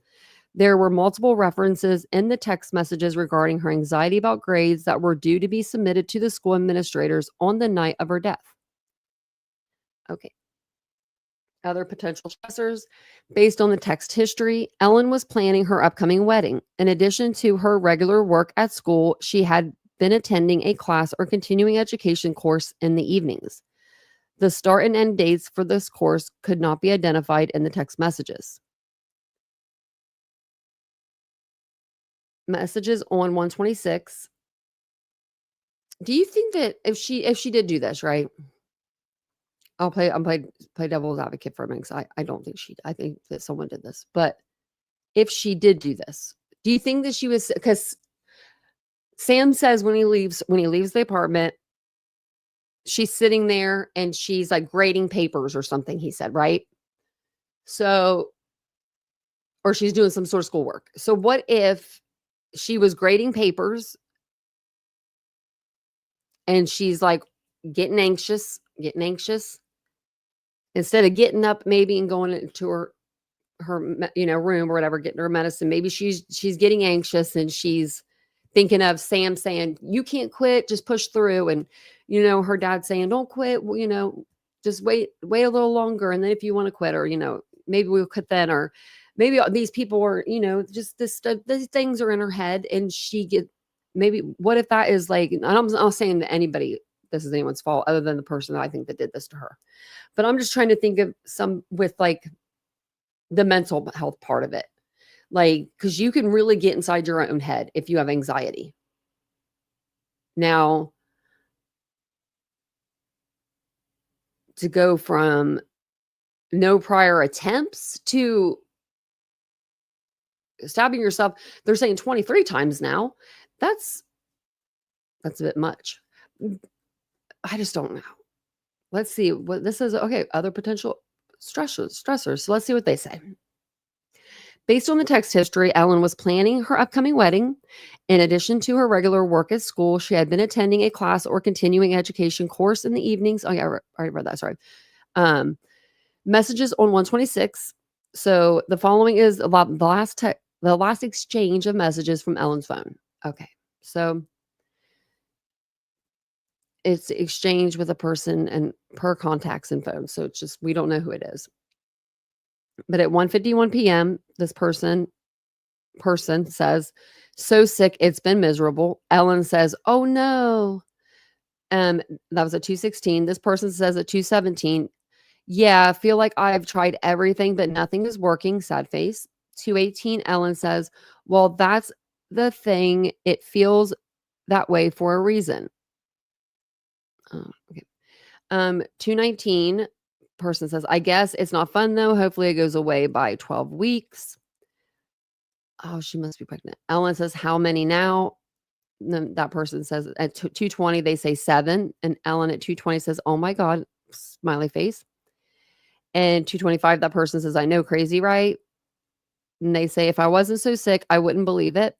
There were multiple references in the text messages regarding her anxiety about grades that were due to be submitted to the school administrators on the night of her death. Okay. Other potential stressors. Based on the text history, Ellen was planning her upcoming wedding. In addition to her regular work at school, she had been attending a class or continuing education course in the evenings. The start and end dates for this course could not be identified in the text messages. Messages on 1/26. Do you think that if she did do this, right? I'll play devil's advocate for a minute, 'cause I don't think I think that someone did this. But if she did do this, do you think that she was, because Sam says when he leaves the apartment, she's sitting there and she's like grading papers or something, he said, right? So, or she's doing some sort of schoolwork. So what if she was grading papers and she's like getting anxious, instead of getting up maybe and going into her room or whatever, getting her medicine, maybe she's getting anxious and she's thinking of Sam saying, you can't quit, just push through. And, her dad saying, don't quit, just wait a little longer. And then if you want to quit, or, maybe we'll quit then, or maybe these people are, just these things are in her head, and maybe what if that is like, I'm not saying that this is anyone's fault other than the person that I think that did this to her. But I'm just trying to think of some with like the mental health part of it. Like, because you can really get inside your own head if you have anxiety. Now, to go from no prior attempts to stabbing yourself, they're saying 23 times now. That's a bit much. I just don't know. Let's see what this is. Okay, other potential stressors. So let's see what they say. Based on the text history, Ellen was planning her upcoming wedding. In addition to her regular work at school, she had been attending a class or continuing education course in the evenings. Oh, yeah, I already read that. Sorry. Messages on 126. So the following is about the last exchange of messages from Ellen's phone. Okay. So it's exchanged with a person and per contacts and phone. So it's just, we don't know who it is. But at 1:51 p.m., this person says, so sick, it's been miserable. Ellen says, oh no. That was at 2:16. This person says at 2:17, yeah, I feel like I've tried everything, but nothing is working. Sad face. 2:18, Ellen says, well, that's the thing. It feels that way for a reason. Oh, okay. 2:19, person says, I guess it's not fun though. Hopefully it goes away by 12 weeks. Oh, she must be pregnant. Ellen says, how many now? And then that person says at 2:20, they say 7. And Ellen at 2:20 says, oh my God, smiley face. And 2:25, that person says, I know, crazy, right? And they say, if I wasn't so sick, I wouldn't believe it.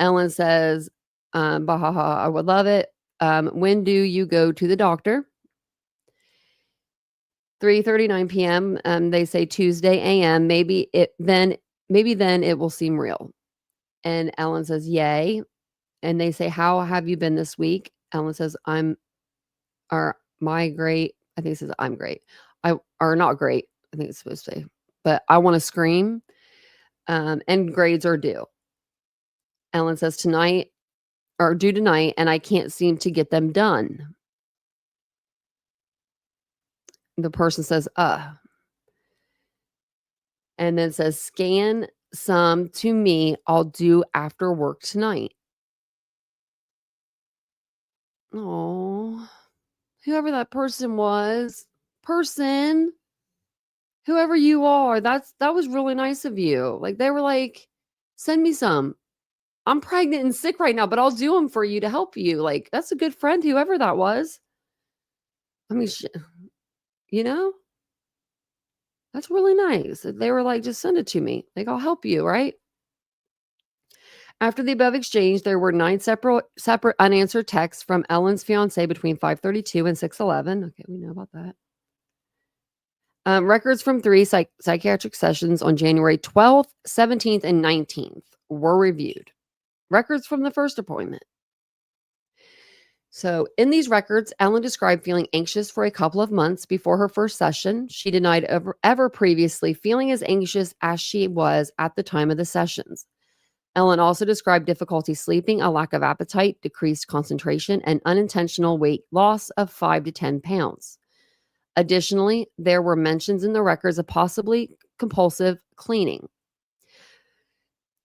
Ellen says, bahaha, I would love it. When do you go to the doctor? 3:39 p.m. They say Tuesday a.m. Maybe then it will seem real. And Ellen says, yay. And they say, how have you been this week? Ellen says, my great. I think it says I'm great. Or not great. I think it's supposed to say, but I want to scream. And grades are due. Ellen says due tonight, and I can't seem to get them done. The person says, and then says, scan some to me. I'll do after work tonight. Oh, whoever that person was, whoever you are, that was really nice of you. Like, they were like, send me some. I'm pregnant and sick right now, but I'll do them for you to help you. Like, that's a good friend, whoever that was. I mean, that's really nice. They were like, just send it to me. Like, I'll help you, right? After the above exchange, there were 9 separate unanswered texts from Ellen's fiance between 5:32 and 6:11. Okay, we know about that. Records from 3 psychiatric sessions on January 12th, 17th, and 19th were reviewed. Records from the first appointment. So in these records, Ellen described feeling anxious for a couple of months before her first session. She denied ever previously feeling as anxious as she was at the time of the sessions. Ellen also described difficulty sleeping, a lack of appetite, decreased concentration, and unintentional weight loss of 5 to 10 pounds. Additionally, there were mentions in the records of possibly compulsive cleaning.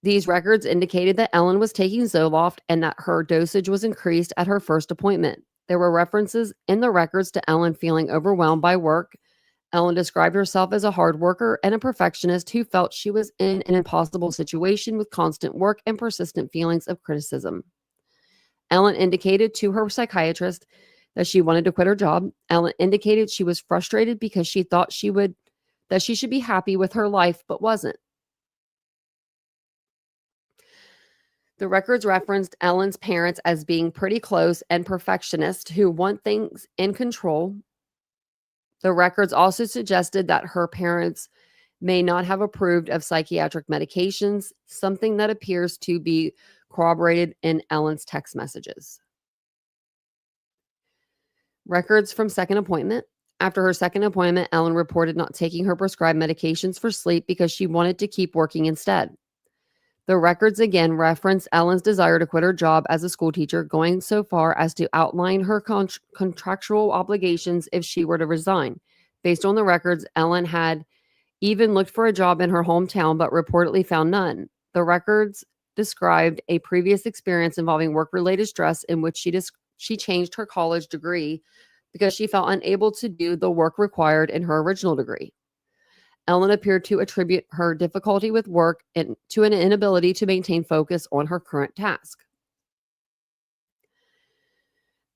These records indicated that Ellen was taking Zoloft and that her dosage was increased at her first appointment. There were references in the records to Ellen feeling overwhelmed by work. Ellen described herself as a hard worker and a perfectionist who felt she was in an impossible situation with constant work and persistent feelings of criticism. Ellen indicated to her psychiatrist that she wanted to quit her job. Ellen indicated she was frustrated because she thought that she should be happy with her life, but wasn't. The records referenced Ellen's parents as being pretty close and perfectionist who want things in control. The records also suggested that her parents may not have approved of psychiatric medications, something that appears to be corroborated in Ellen's text messages. Records from second appointment. After her second appointment, Ellen reported not taking her prescribed medications for sleep because she wanted to keep working instead. The records again reference Ellen's desire to quit her job as a school teacher, going so far as to outline her contractual obligations if she were to resign. Based on the records, Ellen had even looked for a job in her hometown, but reportedly found none. The records described a previous experience involving work-related stress in which she changed her college degree because she felt unable to do the work required in her original degree. Ellen appeared to attribute her difficulty with work to an inability to maintain focus on her current task.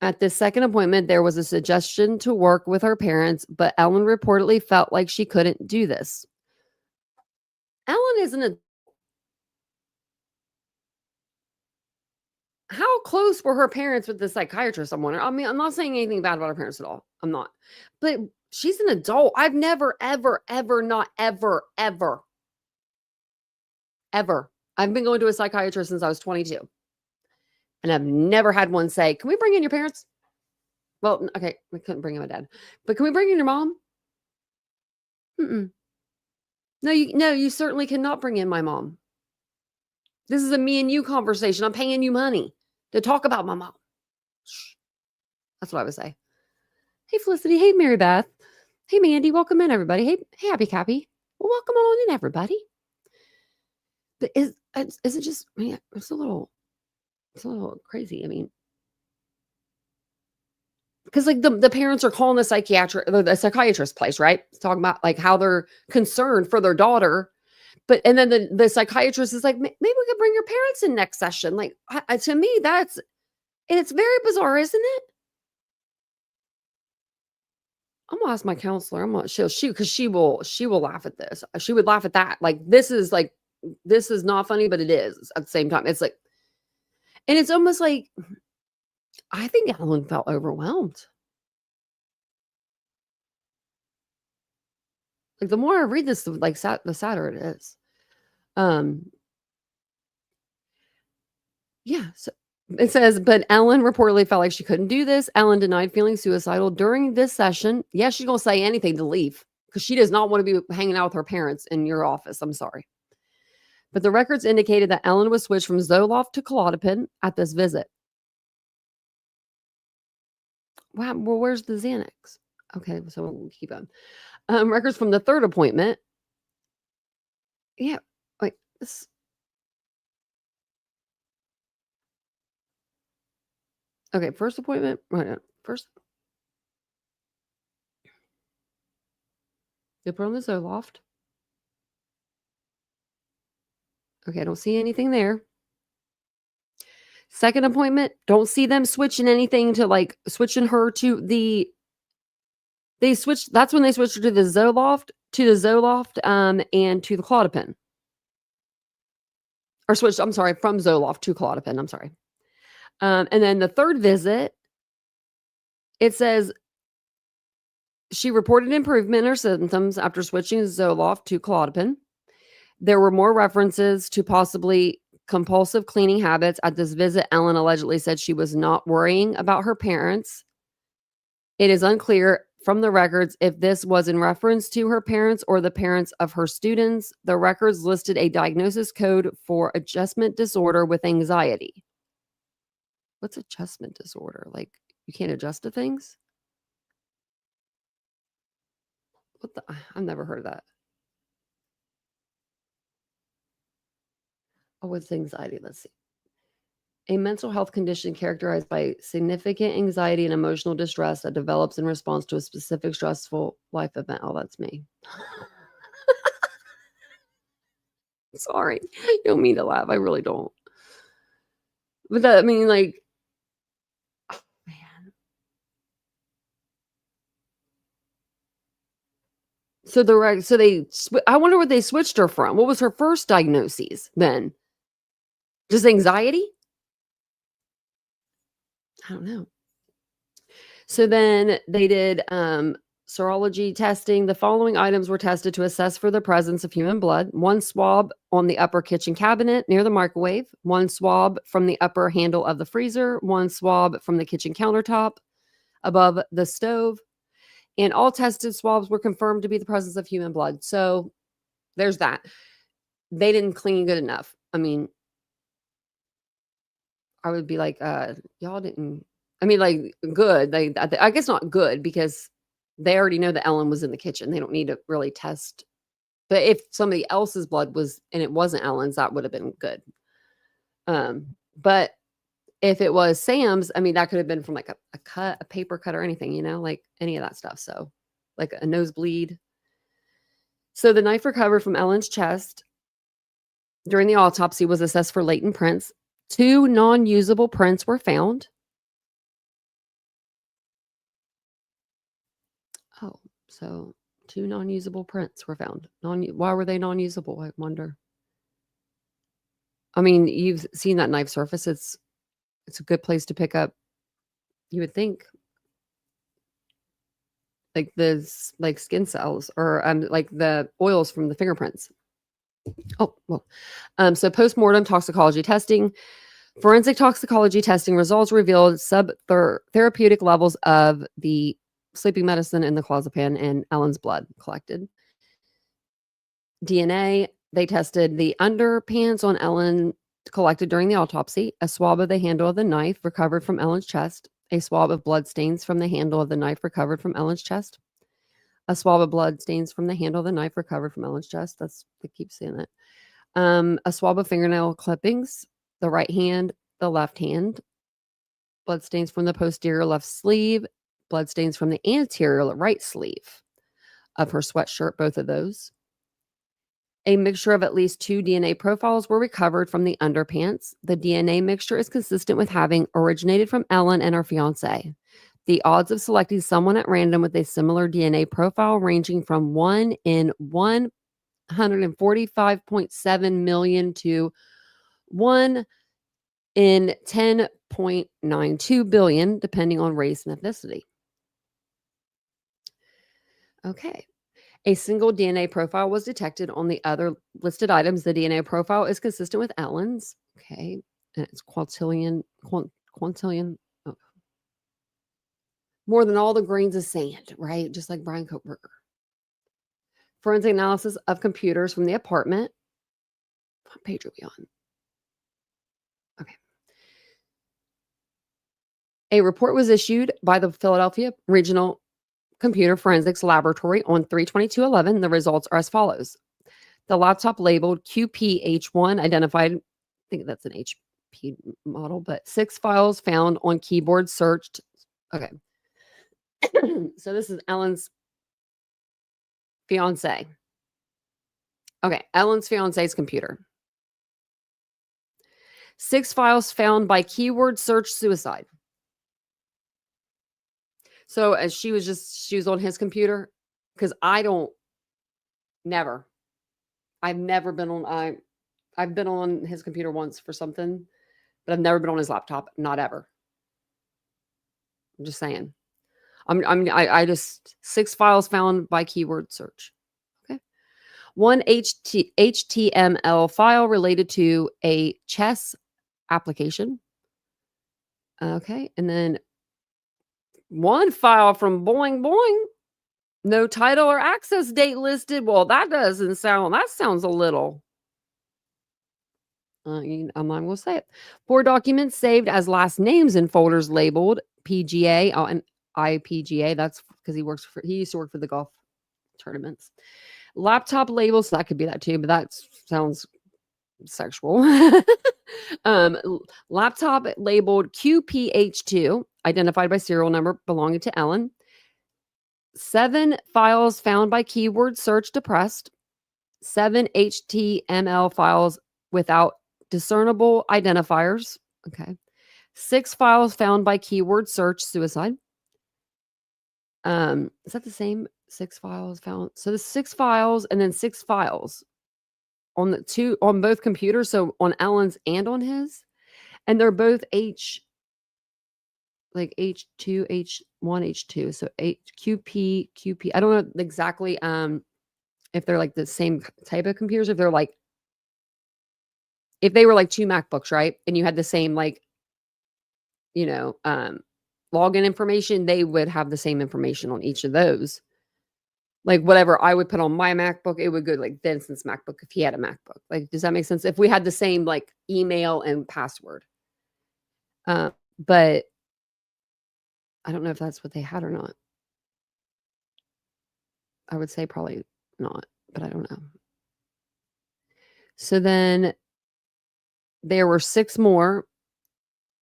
At this second appointment, there was a suggestion to work with her parents, but Ellen reportedly felt like she couldn't do this. Ellen isn't a... How close were her parents with the psychiatrist? I'm wondering. I mean, I'm not saying anything bad about her parents at all. I'm not. But she's an adult. I've never, ever, ever, not ever, ever, ever. I've been going to a psychiatrist since I was 22. And I've never had one say, can we bring in your parents? Well, okay, we couldn't bring in my dad. But can we bring in your mom? Mm-mm. No, you certainly cannot bring in my mom. This is a me and you conversation. I'm paying you money to talk about my mom. Shh. That's what I would say. Hey, Felicity. Hey, Mary Beth. Hey, Mandy. Welcome in, everybody. Hey, Happy Cappy. Well, welcome on in, everybody. But is it just, I mean, it's a little crazy. I mean, because like the parents are calling the psychiatrist place, right? Talking about like how they're concerned for their daughter. But and then the psychiatrist is like, maybe we could bring your parents in next session. Like to me, it's very bizarre, isn't it? I'm gonna ask my counselor. She'll shoot because she will laugh at this. She would laugh at that. Like this is not funny, but it is at the same time. It's like, and it's almost like I think Ellen felt overwhelmed. Like the more I read this, like the sadder it is. Yeah. So it says, but Ellen reportedly felt like she couldn't do this. Ellen denied feeling suicidal during this session. Yeah, she's gonna say anything to leave because she does not want to be hanging out with her parents in your office. I'm sorry. But the records indicated that Ellen was switched from Zoloft to Klonopin at this visit. Wow. Well, where's the Xanax? Okay, so we'll keep on. Records from the third appointment. Yeah, like this. Okay, first appointment. Right, first. They put on the Zoloft. Okay, I don't see anything there. Second appointment, don't see them switching anything to like switching her to the. They switched. That's when they switched her to the Zoloft, and to the Klonopin. Or switched. I'm sorry, from Zoloft to Klonopin. I'm sorry. And then the third visit, it says she reported improvement in her symptoms after switching Zoloft to Klonopin. There were more references to possibly compulsive cleaning habits. At this visit, Ellen allegedly said she was not worrying about her parents. It is unclear from the records if this was in reference to her parents or the parents of her students. The records listed a diagnosis code for adjustment disorder with anxiety. What's adjustment disorder? Like you can't adjust to things? I've never heard of that. Oh, what's anxiety? Let's see. A mental health condition characterized by significant anxiety and emotional distress that develops in response to a specific stressful life event. Oh, that's me. Sorry. You don't mean to laugh. I really don't. But that, I mean, like, oh, man. I wonder what they switched her from. What was her first diagnosis then? Just anxiety? I don't know. So then they did Serology testing. The following items were tested to assess for the presence of human blood. 1 swab on the upper kitchen cabinet near the microwave. 1 swab from the upper handle of the freezer. 1 swab from the kitchen countertop above the stove. And all tested swabs were confirmed to be the presence of human blood. So there's that. They didn't clean good enough. I mean, I would be like, y'all didn't, I mean, like, good. I guess not good because they already know that Ellen was in the kitchen. They don't need to really test. But if somebody else's blood was, and it wasn't Ellen's, that would have been good. But if it was Sam's, I mean, that could have been from like a paper cut or anything, like any of that stuff. So like a nosebleed. So the knife recovered from Ellen's chest during the autopsy was assessed for latent prints. 2 non-usable prints were found. Oh, so 2 non-usable prints were found. Why were they non-usable? I wonder. I mean, you've seen that knife surface. It's a good place to pick up, you would think, like like skin cells or like the oils from the fingerprints. Oh, well. So post-mortem toxicology testing. Forensic toxicology testing results revealed subtherapeutic levels of the sleeping medicine in the clozapam and Ellen's blood collected. DNA, they tested the underpants on Ellen collected during the autopsy, a swab of the handle of the knife recovered from Ellen's chest, a swab of blood stains from the handle of the knife recovered from Ellen's chest, a swab of blood stains from the handle of the knife recovered from Ellen's chest. They keep saying it. A swab of fingernail clippings, the right hand, the left hand, blood stains from the posterior left sleeve, blood stains from the anterior right sleeve of her sweatshirt, both of those. A mixture of at least 2 DNA profiles were recovered from the underpants. The DNA mixture is consistent with having originated from Ellen and her fiancé. The odds of selecting someone at random with a similar DNA profile ranging from 1 in 145.7 million to 1 in 10.92 billion, depending on race and ethnicity. Okay. A single DNA profile was detected on the other listed items. The DNA profile is consistent with Ellen's. Okay. And it's quintillion. Oh. More than all the grains of sand, right? Just like Brian Kochberger. Forensic analysis of computers from the apartment. What page are we on? Okay. A report was issued by the Philadelphia Regional Computer Forensics Laboratory on 3/22/11. The results are as follows. The laptop labeled QPH1 identified, I think that's an HP model, but 6 files found on keyboard searched. Okay. So this is Ellen's fiance. Okay, Ellen's fiance's computer. 6 files found by keyword search suicide. So as she was on his computer, because I've never been on, I've been on his computer once for something, but I've never been on his laptop, not ever. I'm just saying. I just 6 files found by keyword search. Okay. 1 HTML file related to a chess application. Okay. And then 1 file from Boing Boing. No title or access date listed. Well, that sounds a little. I'm not going to say it. 4 documents saved as last names in folders labeled PGA and IPGA. That's because he used to work for the golf tournaments. Laptop labels, so that could be that too, but that sounds sexual. Laptop labeled QPH2, identified by serial number belonging to Ellen. 7 files found by keyword search depressed. 7 HTML files without discernible identifiers. Okay. 6 files found by keyword search suicide. Is that the same? 6 files found. So the 6 files and then 6 files on both computers. So on Ellen's and on his, and they're both like H2, H1, H2. So QP, QP. I don't know exactly if they're like the same type of computers, if they're like, if they were like two MacBooks, right? And you had the same like, login information, they would have the same information on each of those. Like whatever I would put on my MacBook, it would go like Vincent's MacBook if he had a MacBook. Like, does that make sense? If we had the same like email and password. But I don't know if that's what they had or not. I would say probably not, but I don't know. So then there were 6 more,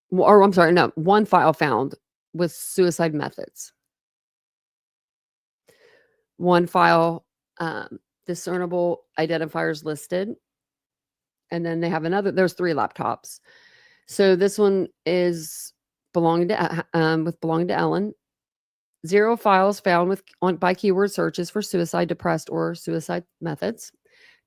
or I'm sorry, no, 1 file found with suicide methods. 1 file, discernible identifiers listed. And then they have there's 3 laptops. So this one is belonging to Ellen. 0 files found by keyword searches for suicide, depressed, or suicide methods.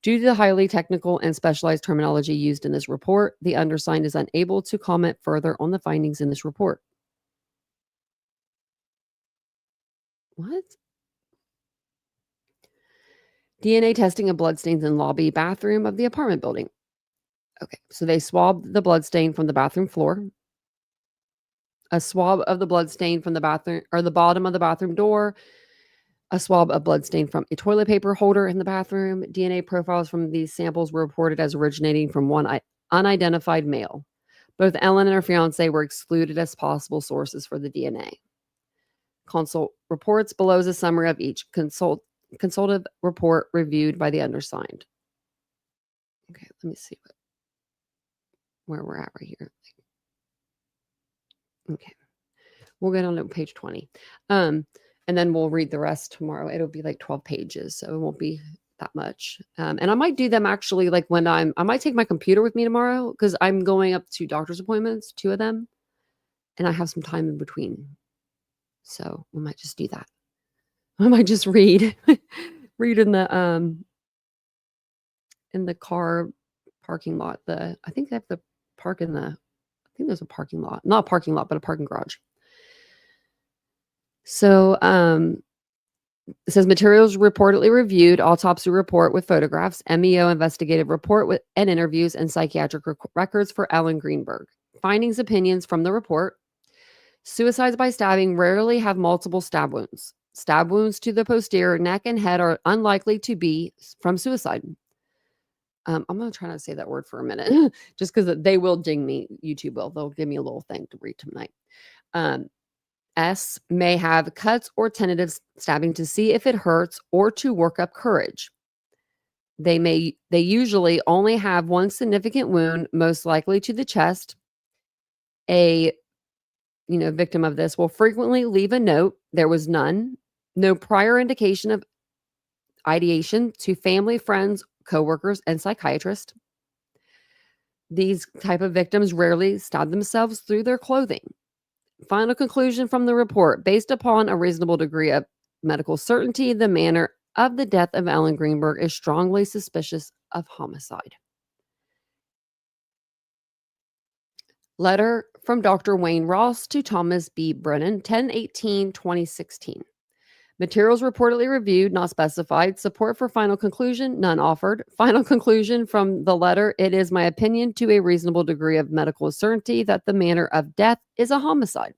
Due to the highly technical and specialized terminology used in this report, the undersigned is unable to comment further on the findings in this report. What? DNA testing of bloodstains in lobby bathroom of the apartment building. Okay, so they swabbed the bloodstain from the bathroom floor. A swab of the bloodstain from the bathroom or the bottom of the bathroom door. A swab of bloodstain from a toilet paper holder in the bathroom. DNA profiles from these samples were reported as originating from one unidentified male. Both Ellen and her fiance were excluded as possible sources for the DNA. Consult reports below is a summary of each consultative report reviewed by the undersigned. Okay, let me see where we're at right here. Okay. We'll get on to page 20. And then we'll read the rest tomorrow. It'll be like 12 pages, so it won't be that much. And I might do them actually like when I might take my computer with me tomorrow because I'm going up to doctor's appointments, 2 of them, and I have some time in between. So we might just do that. I might just read in the car parking lot. I think they have to park in I think there's a parking lot, not a parking lot, but a parking garage. So it says materials reportedly reviewed, autopsy report with photographs, MEO investigative report with and interviews, and psychiatric records for Ellen Greenberg. Findings, opinions from the report. Suicides by stabbing rarely have multiple stab wounds. Stab wounds to the posterior neck and head are unlikely to be from suicide. I'm going to try not to say that word for a minute, just because they will ding me. YouTube will. They'll give me a little thing to read tonight. S may have cuts or tentative stabbing to see if it hurts or to work up courage. They usually only have one significant wound, most likely to the chest. A victim of this will frequently leave a note. There was none. No prior indication of ideation to family, friends, coworkers, and psychiatrists. These type of victims rarely stab themselves through their clothing. Final conclusion from the report. Based upon a reasonable degree of medical certainty, the manner of the death of Ellen Greenberg is strongly suspicious of homicide. Letter from Dr. Wayne Ross to Thomas B. Brennan, 10/18/2016. Materials reportedly reviewed, not specified. Support for final conclusion, none offered. Final conclusion from the letter. It is my opinion to a reasonable degree of medical certainty that the manner of death is a homicide.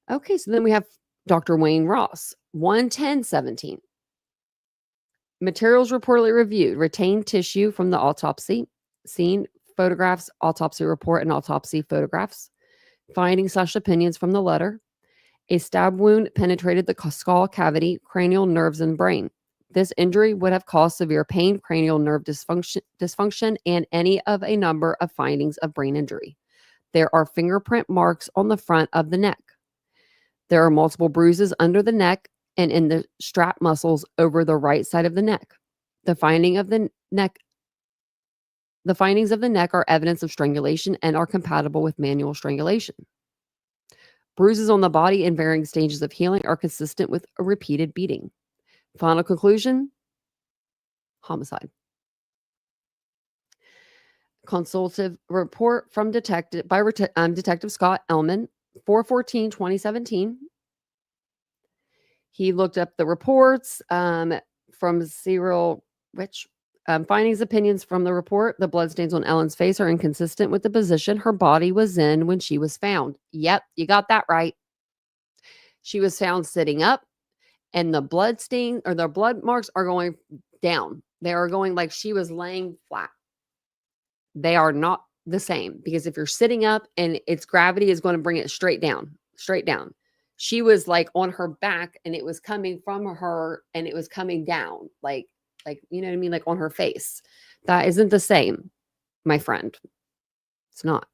Okay, so then we have Dr. Wayne Ross, 1/10/17. Materials reportedly reviewed. Retained tissue from the autopsy scene, photographs, autopsy report, and autopsy photographs. Findings/opinions from the letter. A stab wound penetrated the skull cavity, cranial nerves, and brain. This injury would have caused severe pain, cranial nerve dysfunction, and any of a number of findings of brain injury. There are fingerprint marks on the front of the neck. There are multiple bruises under the neck and in the strap muscles over the right side of the neck. The findings of the neck are evidence of strangulation and are compatible with manual strangulation. Bruises on the body in varying stages of healing are consistent with a repeated beating. Final conclusion, homicide. Consultative report from Detective Scott Ellman, 4/14/2017. He looked up the reports from serial, which findings, opinions from the report. The bloodstains on Ellen's face are inconsistent with the position her body was in when she was found. Yep, you got that right. She was found sitting up, and the blood stain or the blood marks are going down. They are going like she was laying flat. They are not the same, because if you're sitting up and its gravity is going to bring it straight down, straight down. She was like on her back, and it was coming from her, and it was coming down like you know what I mean, like on her face. That isn't the same, my friend. It's not.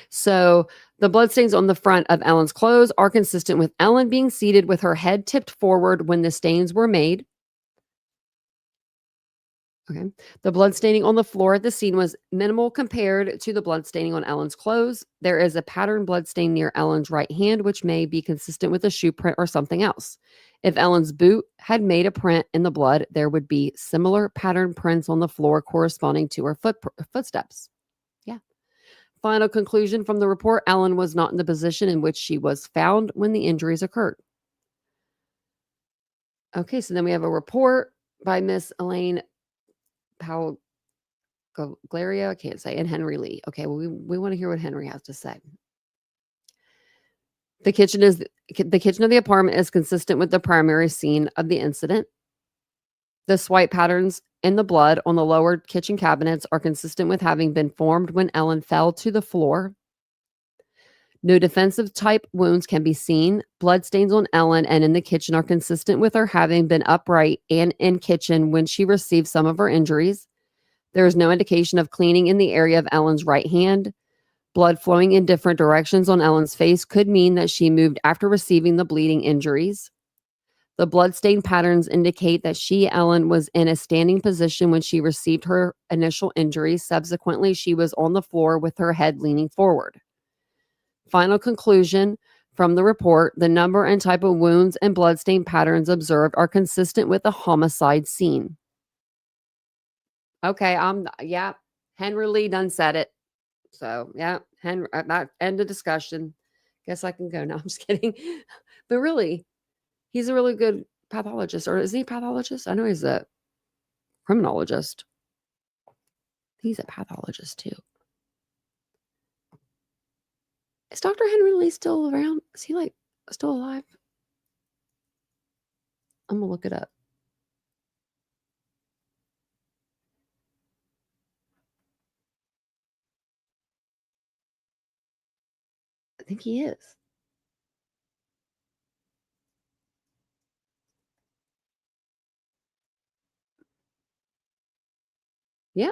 So the bloodstains on the front of Ellen's clothes are consistent with Ellen being seated with her head tipped forward when the stains were made. Okay. The blood staining on the floor at the scene was minimal compared to the blood staining on Ellen's clothes. There is a pattern blood stain near Ellen's right hand, which may be consistent with a shoe print or something else. If Ellen's boot had made a print in the blood, there would be similar pattern prints on the floor corresponding to her footsteps. Yeah. Final conclusion from the report: Ellen was not in the position in which she was found when the injuries occurred. Okay, so then we have a report by Miss Elaine Glaria, I can't say, and Henry Lee. Okay, well, we want to hear what Henry has to say. The kitchen of the apartment is consistent with the primary scene of the incident. The swipe patterns in the blood on the lower kitchen cabinets are consistent with having been formed when Ellen fell to the floor. No defensive type wounds can be seen. Bloodstains on Ellen and in the kitchen are consistent with her having been upright and in kitchen when she received some of her injuries. There is no indication of cleaning in the area of Ellen's right hand. Blood flowing in different directions on Ellen's face could mean that she moved after receiving the bleeding injuries. The bloodstain patterns indicate that Ellen, was in a standing position when she received her initial injuries. Subsequently, she was on the floor with her head leaning forward. Final conclusion from the report: the number and type of wounds and bloodstain patterns observed are consistent with a homicide scene. Okay, yeah, Henry Lee done said it. So, yeah, Henry, that end of discussion. Guess I can go now. I'm just kidding. But really, he's a really good pathologist. Or is he a pathologist? I know he's a criminologist. He's a pathologist too. Is Dr. Henry Lee still around? Is he like still alive? I'm gonna look it up. I think he is. Yeah.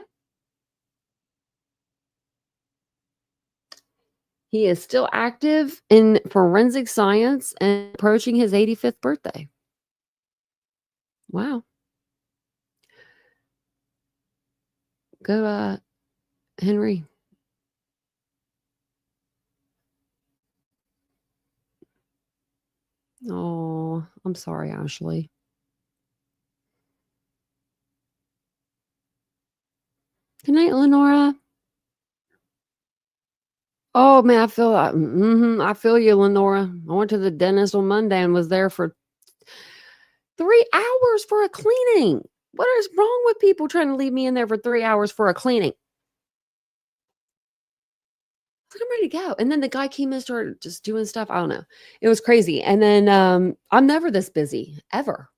He is still active in forensic science and approaching his 85th birthday. Wow. Go, Henry. Oh, I'm sorry, Ashley. Good night, Lenora. Oh man, I feel I feel you, Lenora. I went to the dentist on Monday and was there for 3 hours for a cleaning. What is wrong with people trying to leave me in there for 3 hours for a cleaning? I was like, I'm ready to go. And then the guy came and started just doing stuff. I don't know. It was crazy. And then I'm never this busy, ever.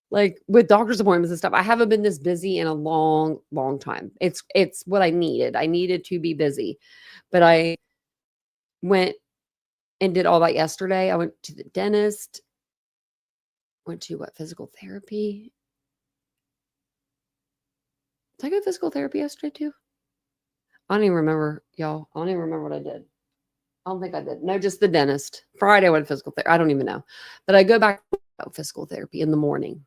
Like with doctor's appointments and stuff. I haven't been this busy in a long, long time. It's what I needed. I needed to be busy. But I went and did all that yesterday. I went to the dentist. Went to physical therapy. Did I go to physical therapy yesterday too? I don't even remember, y'all. I don't even remember what I did. I don't think I did. No, just the dentist. Friday I went to physical therapy. I don't even know. But I go back to physical therapy in the morning.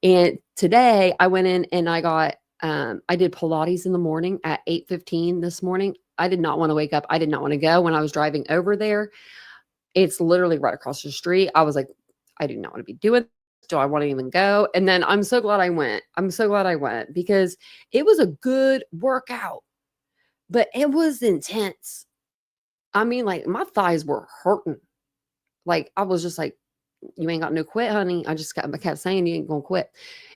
And today I went in and I got, I did Pilates in the morning at 8:15 this morning. I did not want to wake up. I did not want to go when I was driving over there. It's literally right across the street. I was like, I do not want to be doing this. Do I want to even go? And then I'm so glad I went. I'm so glad I went because it was a good workout, but it was intense. I mean, like, my thighs were hurting. Like, I was just like, "You ain't got no quit, honey." I kept saying, "You ain't gonna quit."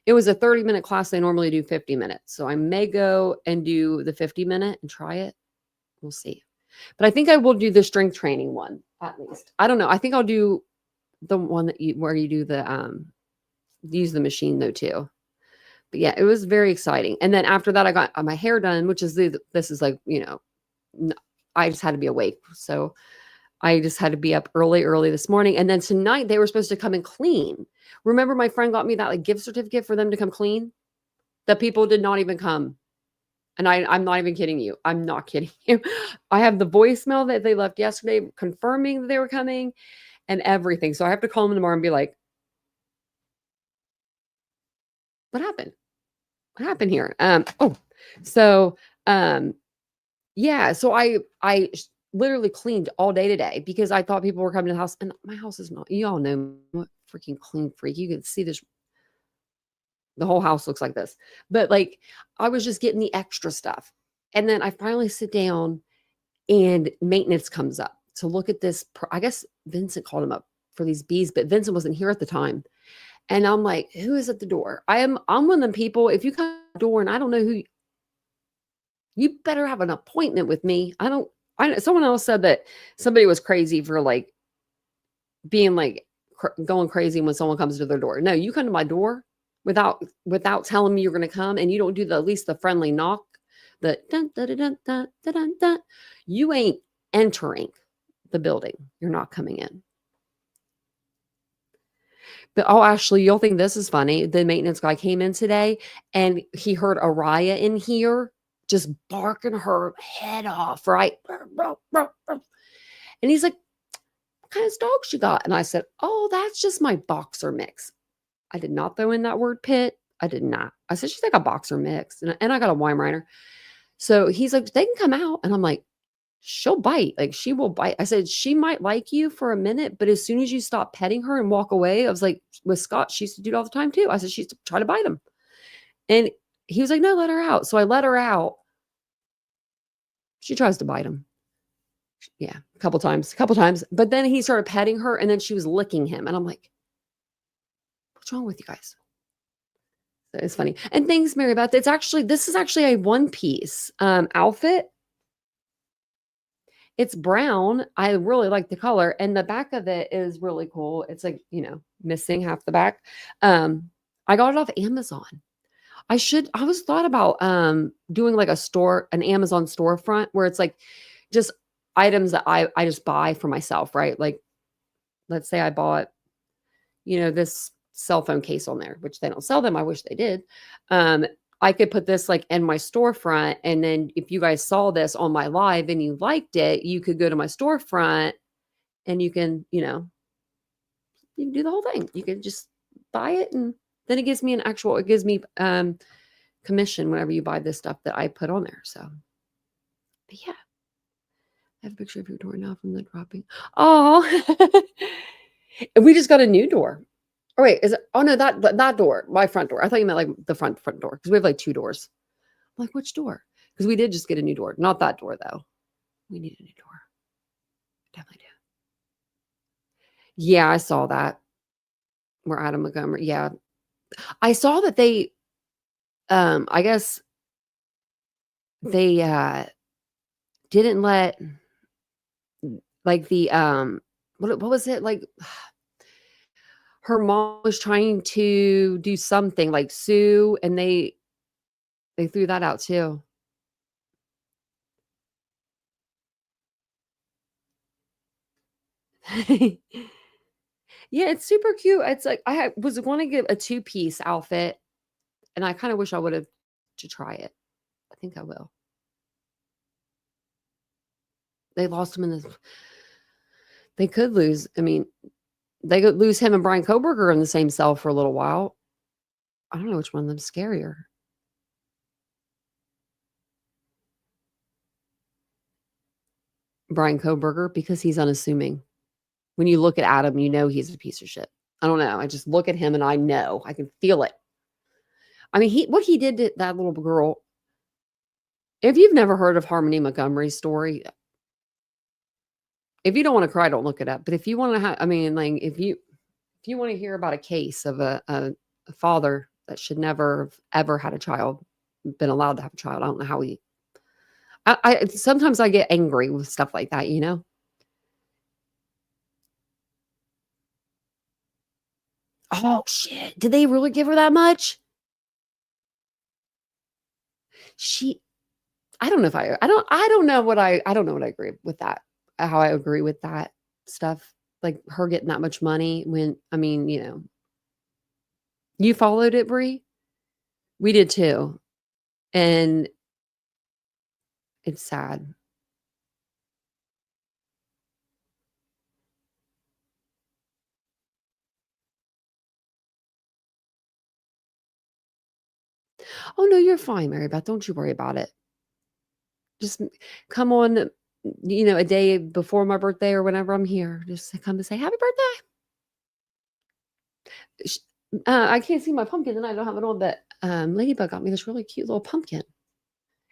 It was a 30-minute class. They normally do 50 minutes. So I may go and do the 50-minute and try it. We'll see. But I think I will do the strength training one at least. I don't know. I think I'll do the one where you do the use the machine though too. But yeah, it was very exciting. And then after that, I got my hair done, which is this is like, I just had to be awake. So I just had to be up early this morning. And then tonight they were supposed to come and clean. Remember my friend got me that like gift certificate for them to come clean? The people did not even come. And I'm not even kidding you. I'm not kidding you. I have the voicemail that they left yesterday confirming that they were coming and everything. So I have to call them tomorrow and be like, what happened? What happened here? So yeah, so I literally cleaned all day today because I thought people were coming to the house, and my house is not. You all know I'm a freaking clean freak. You can see this. The whole house looks like this, but like I was just getting the extra stuff, and then I finally sit down, and maintenance comes up to look at this. I guess Vincent called him up for these bees, but Vincent wasn't here at the time, and I'm like, who is at the door? I'm one of them people. If you come to the door and I don't know who, you better have an appointment with me. Someone else said that somebody was crazy for like being like going crazy when someone comes to their door. No, you come to my door without telling me you're going to come, and you don't do at least the friendly knock, the dun, dun, dun, dun, dun, dun, dun, dun. You ain't entering the building. You're not coming in. But actually, you'll think this is funny. The maintenance guy came in today and he heard Araya in here just barking her head off, right? And he's like, what kind of dog she got? And I said, oh, that's just my boxer mix. I did not throw in that word pit. I did not. I said, she's like a boxer mix. And I got a Weimaraner. So he's like, they can come out. And I'm like, she'll bite. Like she will bite. I said, she might like you for a minute, but as soon as you stop petting her and walk away, I was like, with Scott, she used to do it all the time too. I said, she used to try to bite him. And he was like, no, let her out. So I let her out. She tries to bite him. Yeah, a couple times. But then he started petting her and then she was licking him. And I'm like, what's wrong with you guys? So it's funny. And thanks, Mary Beth. This is actually a one-piece outfit. It's brown. I really like the color. And the back of it is really cool. It's like, missing half the back. I got it off Amazon. I was thought about doing like an Amazon storefront where it's like just items that I just buy for myself, right? Like, let's say I bought, this cell phone case on there, which they don't sell them. I wish they did. I could put this like in my storefront. And then if you guys saw this on my live and you liked it, you could go to my storefront and you can, you can do the whole thing. You can just buy it. And then it gives me commission whenever you buy this stuff that I put on there. So, but yeah, I have a picture of your door now from the dropping. Oh, we just got a new door. Oh, wait, is it? Oh, no, that door, my front door. I thought you meant like the front door because we have like two doors. I'm like, which door? Because we did just get a new door. Not that door, though. We need a new door. Definitely do. Yeah, I saw that. We're Adam Montgomery. Yeah. I saw that they, I guess they didn't let like the, what was it? Like, her mom was trying to do something like sue, and they threw that out too. Yeah, it's super cute. It's like was going to get a two-piece outfit, and I kind of wish I would have to try it. I think I will. They lost him in this. They could lose. I mean, they could lose him and Brian Koberger in the same cell for a little while. I don't know which one of them's scarier. Brian Koberger, because he's unassuming. When you look at Adam, you know he's a piece of shit. I don't know. I just look at him and I know. I can feel it. I mean, what he did to that little girl. If you've never heard of Harmony Montgomery's story, If you don't want to cry, don't look it up. But if you want to have, I mean, like if you want to hear about a case of a father that should never have ever had a child, been allowed to have a child, I don't know how he. I sometimes I get angry with stuff like that, you know. Oh shit! Did they really give her that much? She I don't know if I don't know what I don't know what I agree with that. How I agree with that stuff. Like her getting that much money when I mean, you know, you followed it, Bree? We did too. And it's sad. Oh no, you're fine, Mary Beth. Don't you worry about it. Just come on, you know, a day before my birthday or whenever I'm here. Just come to say happy birthday. Sh I can't see my pumpkin and I don't have it on, but, Ladybug got me this really cute little pumpkin.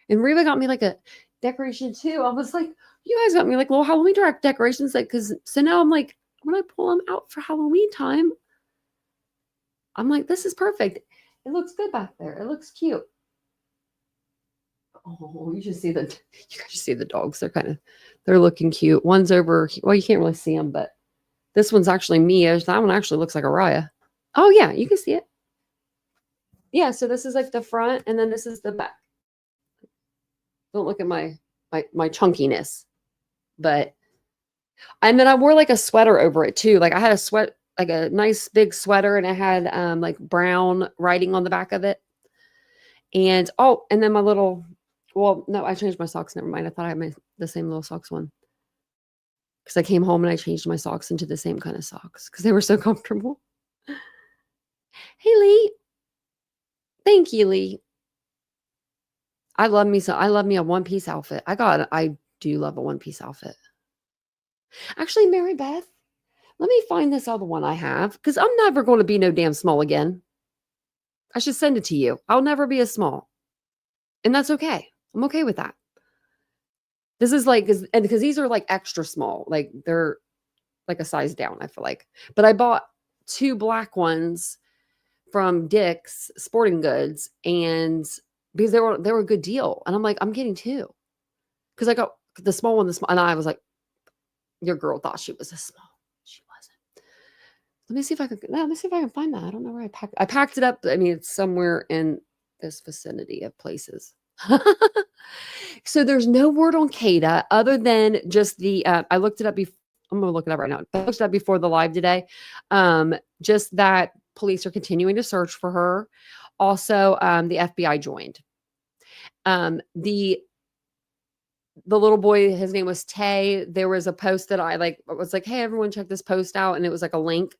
And Reba got me, like, a decoration too. I was like, "You guys got me, like, little Halloween decorations," like, 'cause so now I'm like, when I pull them out for Halloween time, I'm like, "This is perfect." It looks good back there. It looks cute. Oh, you should see you guys should see the dogs. They're looking cute. One's over well, you can't really see them, but this one's actually Mia. That one actually looks like Araya. Oh, yeah, you can see it. Yeah, so this is, like, the front, and then this is the back. Don't look at my chunkiness, but and then I wore, like, a sweater over it too. Like, I had like, a nice big sweater, and it had, like, brown writing on the back of it. And oh, and then my little well, no, I changed my socks. Never mind. I thought I had the same little socks one because I came home and I changed my socks into the same kind of socks because they were so comfortable. Hey, Lee. Thank you, Lee. I love me a one-piece outfit. I do love a one-piece outfit. Actually, Mary Beth, let me find this other one I have because I'm never going to be no damn small again. I should send it to you. I'll never be a small. And that's okay. I'm okay with that. This is like, because these are like extra small, like they're like a size down, I feel like. But I bought 2 black ones from Dick's Sporting Goods, and because they were a good deal, and I'm like, I'm getting 2 because I got the small one, and I was like, your girl thought she was a small, she wasn't. Let me see if I can. Let me see if I can find that. I don't know where I packed it up. I mean, it's somewhere in this vicinity of places. So there's no word on Kada other than just the. I looked it up. I'm gonna look it up right now. I looked it up before the live today. Just that police are continuing to search for her. Also, the FBI joined. The little boy, his name was Tay. There was a post that I was like, hey, everyone, check this post out, and it was like a link.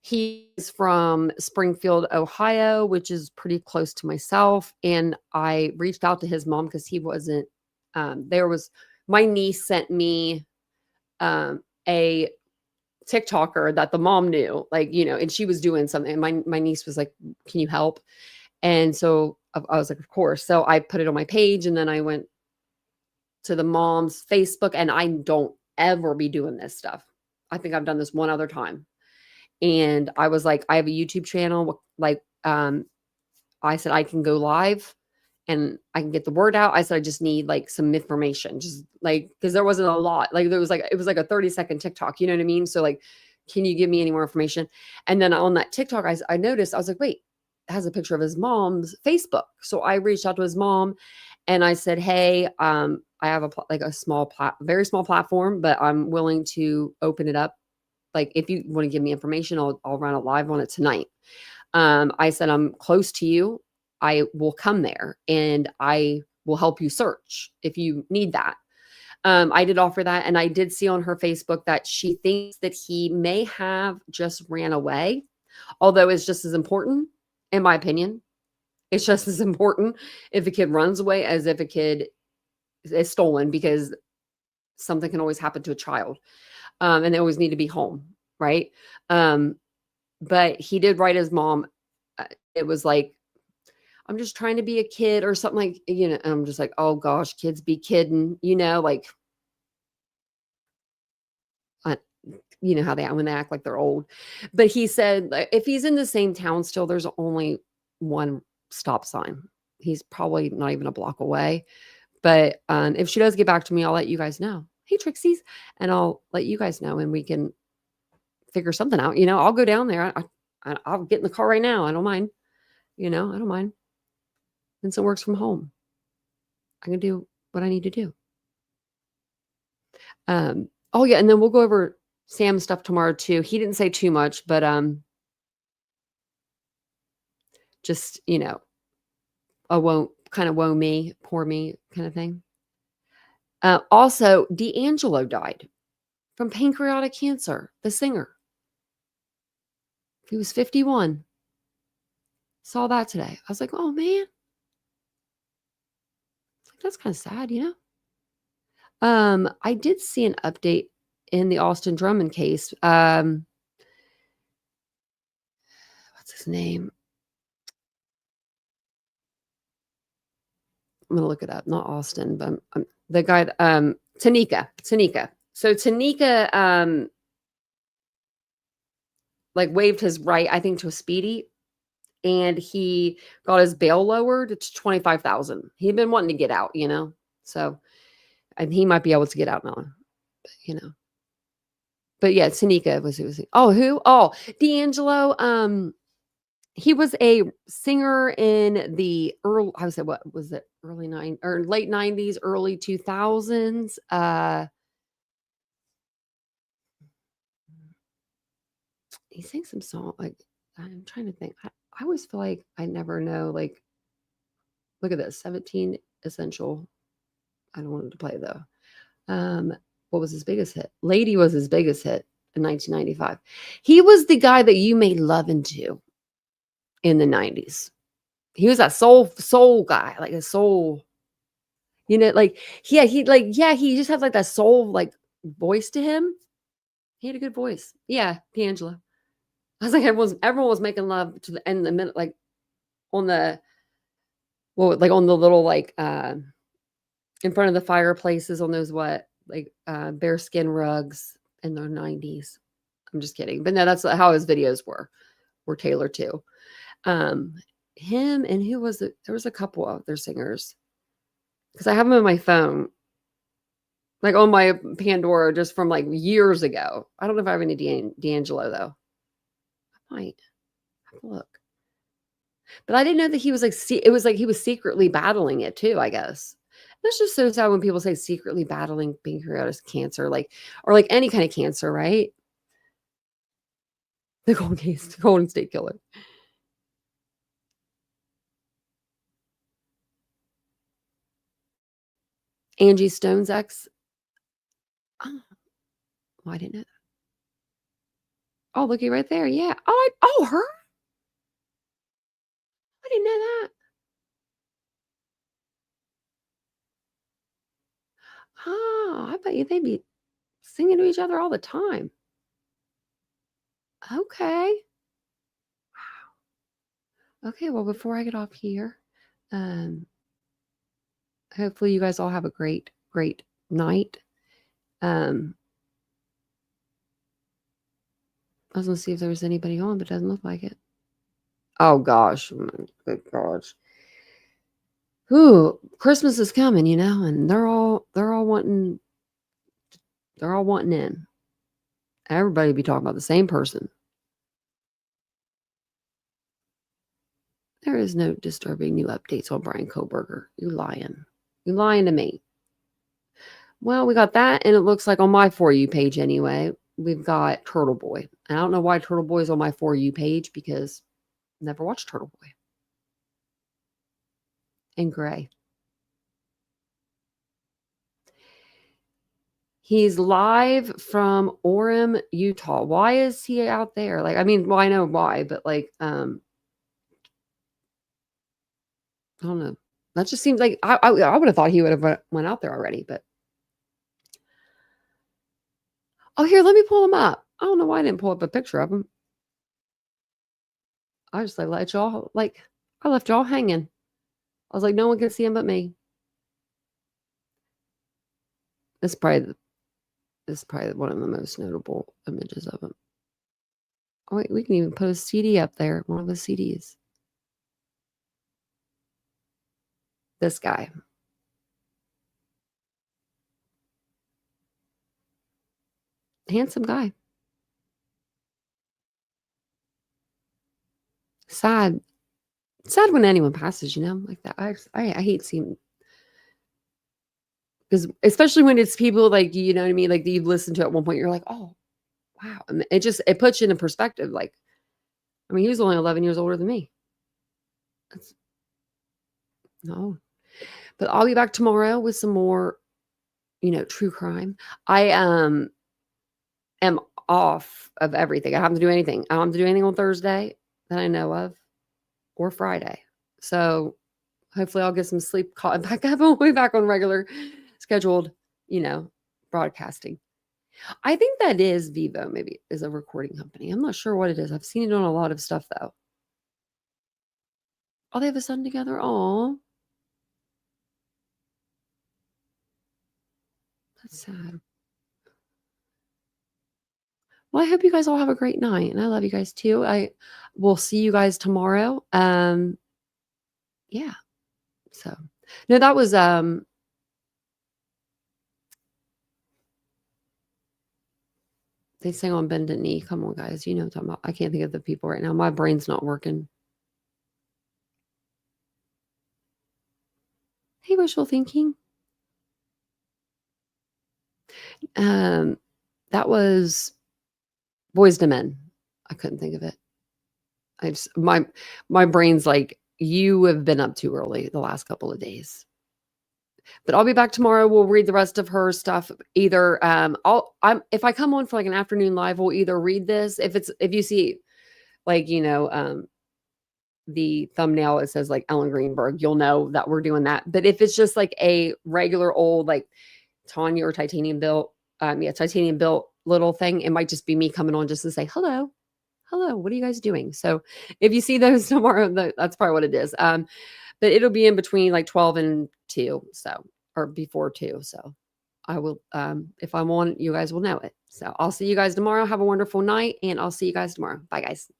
He's from Springfield, Ohio, which is pretty close to myself. And I reached out to his mom because he wasn't, my niece sent me a TikToker that the mom knew, like, you know, and she was doing something. And my niece was like, can you help? And so I was like, of course. So I put it on my page, and then I went to the mom's Facebook, and I don't ever be doing this stuff. I think I've done this one other time. And I was like, I have a YouTube channel. Like, I said, I can go live and I can get the word out. I said, I just need like some information, just like, because there wasn't a lot. Like, it was like a 30-second TikTok, you know what I mean? So like, can you give me any more information? And then on that TikTok, I noticed, I was like, wait, it has a picture of his mom's Facebook. So I reached out to his mom and I said, hey, I have a small very small platform, but I'm willing to open it up. Like, if you want to give me information, I'll run a live on it tonight. I said, I'm close to you. I will come there and I will help you search if you need that. I did offer that. And I did see on her Facebook that she thinks that he may have just ran away, although it's just as important, in my opinion. It's just as important if a kid runs away as if a kid is stolen, because something can always happen to a child. And they always need to be home, right? But he did write his mom. It was like, I'm just trying to be a kid or something, like, you know, and I'm just like, oh gosh, kids be kidding, you know, like, you know how they when they act like they're old. But he said if he's in the same town still, there's only one stop sign. He's probably not even a block away. But if she does get back to me, I'll let you guys know. Hey, Trixies, and I'll let you guys know, and we can figure something out. I'll go down there. I'll get in the car right now. I don't mind. I don't mind. Vincent works from home. I can do what I need to do. Oh yeah, and then we'll go over Sam's stuff tomorrow too. He didn't say too much, but just a woe me, poor me kind of thing. Also, D'Angelo died from pancreatic cancer. The singer. He was 51. Saw that today. I was like, oh man, that's kind of sad, I did see an update in the Austin Drummond case. What's his name? I'm gonna look it up. Not Austin, but the guy. Tanika. So Tanika, waived his right, I think, to a speedy, and he got his bail lowered to $25,000. He'd been wanting to get out, so, and he might be able to get out now, But yeah, Tanika was who? Oh, who? Oh, D'Angelo. He was a singer in the early, I would say, what was it? Early or late 90s, early 2000s. He sang some song. I'm trying to think. I always feel like I never know. Look at this, 17 Essential. I don't want him to play though. What was his biggest hit? Lady was his biggest hit in 1995. He was the guy that you made love into in the 90s. He was that soul guy, like a soul, he just had like that soul voice to him. He had a good voice. Yeah, D'Angelo. I was like, everyone was making love to the end of the minute, on the on the little in front of the fireplaces on those bear skin rugs in the 90s. I'm just kidding, but no, that's how his videos were tailored to. Him and who was it? There was a couple other singers because I have them on my phone, on my Pandora, just from years ago. I don't know if I have any D'Angelo though. I might have to look, but I didn't know that he was it was he was secretly battling it too, I guess. That's just so sad when people say secretly battling pancreatic cancer, or any kind of cancer, right? The Golden State Killer. Angie Stone's ex. Oh, I didn't know that. Oh, looky right there. Yeah. Oh, her. I didn't know that. Oh, I bet you they'd be singing to each other all the time. Okay. Wow. Okay. Well, before I get off here, hopefully you guys all have a great, great night. I was going to see if there was anybody on, but it doesn't look like it. Oh, gosh. Good gosh. Ooh, Christmas is coming, and they're all wanting in. Everybody be talking about the same person. There is no disturbing new updates on Brian Koberger. You're lying. You're lying to me. Well, we got that, and it looks like on my For You page anyway, we've got Turtle Boy. I don't know why Turtle Boy is on my For You page because I never watched Turtle Boy. And Gray. He's live from Orem, Utah. Why is he out there? I know why, but I don't know. That just seems like I would have thought he would have went out there already, but oh, here, let me pull him up. I don't know why I didn't pull up a picture of him. I just let y'all I left y'all hanging. I was like, no one can see him but me. This is probably is probably one of the most notable images of him. Oh, wait, we can even put a CD up there, one of the CDs. This guy. Handsome guy. Sad when anyone passes, like that. I hate seeing, because especially when it's people like, you know what I mean, like that you've listened to at one point, you're like, oh wow, and it puts you in a perspective. Like, I mean, he was only 11 years older than me. No, but I'll be back tomorrow with some more, true crime. I am off of everything. I don't have to do anything. I don't have to do anything on Thursday that I know of, or Friday. So hopefully I'll get some sleep, caught back up, and we'll be back on regular scheduled, broadcasting. I think that is Vivo, maybe, is a recording company. I'm not sure what it is. I've seen it on a lot of stuff, though. Oh, they have a son together? Oh, that's sad. Well, I hope you guys all have a great night, and I love you guys too. I will see you guys tomorrow. Yeah. So, no, that was they sang on Bended Knee. Come on, guys. You know what I'm talking about. I can't think of the people right now. My brain's not working. Hey, wishful thinking. That was Boys to Men. I couldn't think of it. I just my brain's like, you have been up too early the last couple of days. But I'll be back tomorrow. We'll read the rest of her stuff. Either if I come on for like an afternoon live, we'll either read this. If you see like, the thumbnail, it says like Ellen Greenberg, you'll know that we're doing that. But if it's just like a regular old like Tanya or titanium built little thing, it might just be me coming on just to say hello, what are you guys doing? So if you see those tomorrow, that's probably what it is. But it'll be in between like 12 and 2, so, or before 2. So I will, if I'm on, you guys will know it. So I'll see you guys tomorrow. Have a wonderful night, and I'll see you guys tomorrow. Bye, guys.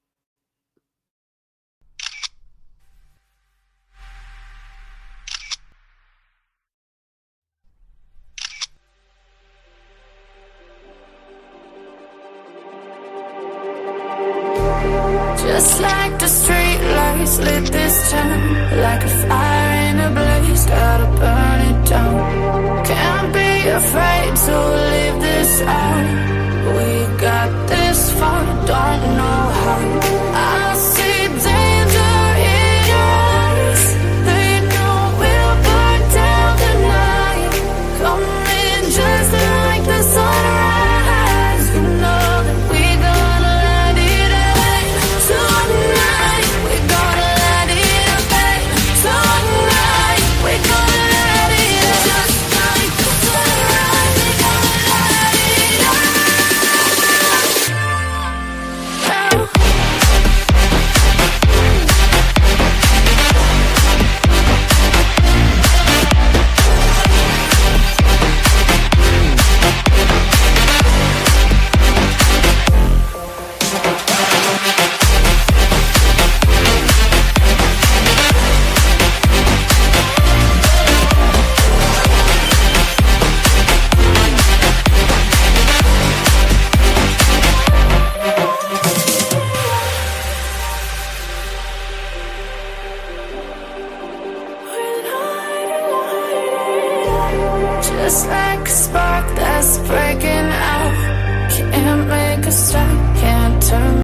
Just like the street lights lit this town, like a fire in a blaze, gotta burn it down. Can't be afraid to leave this out. We got this far, don't know how. I see danger in your eyes. They know we'll burn down tonight. Coming just like the sunrise. You know that we gonna light it up tonight. We gonna light it up tonight. We gonna light it up just like the sunrise. We gonna light it up now. Just like a spark that's breaking out. Can't make a stop, can't turn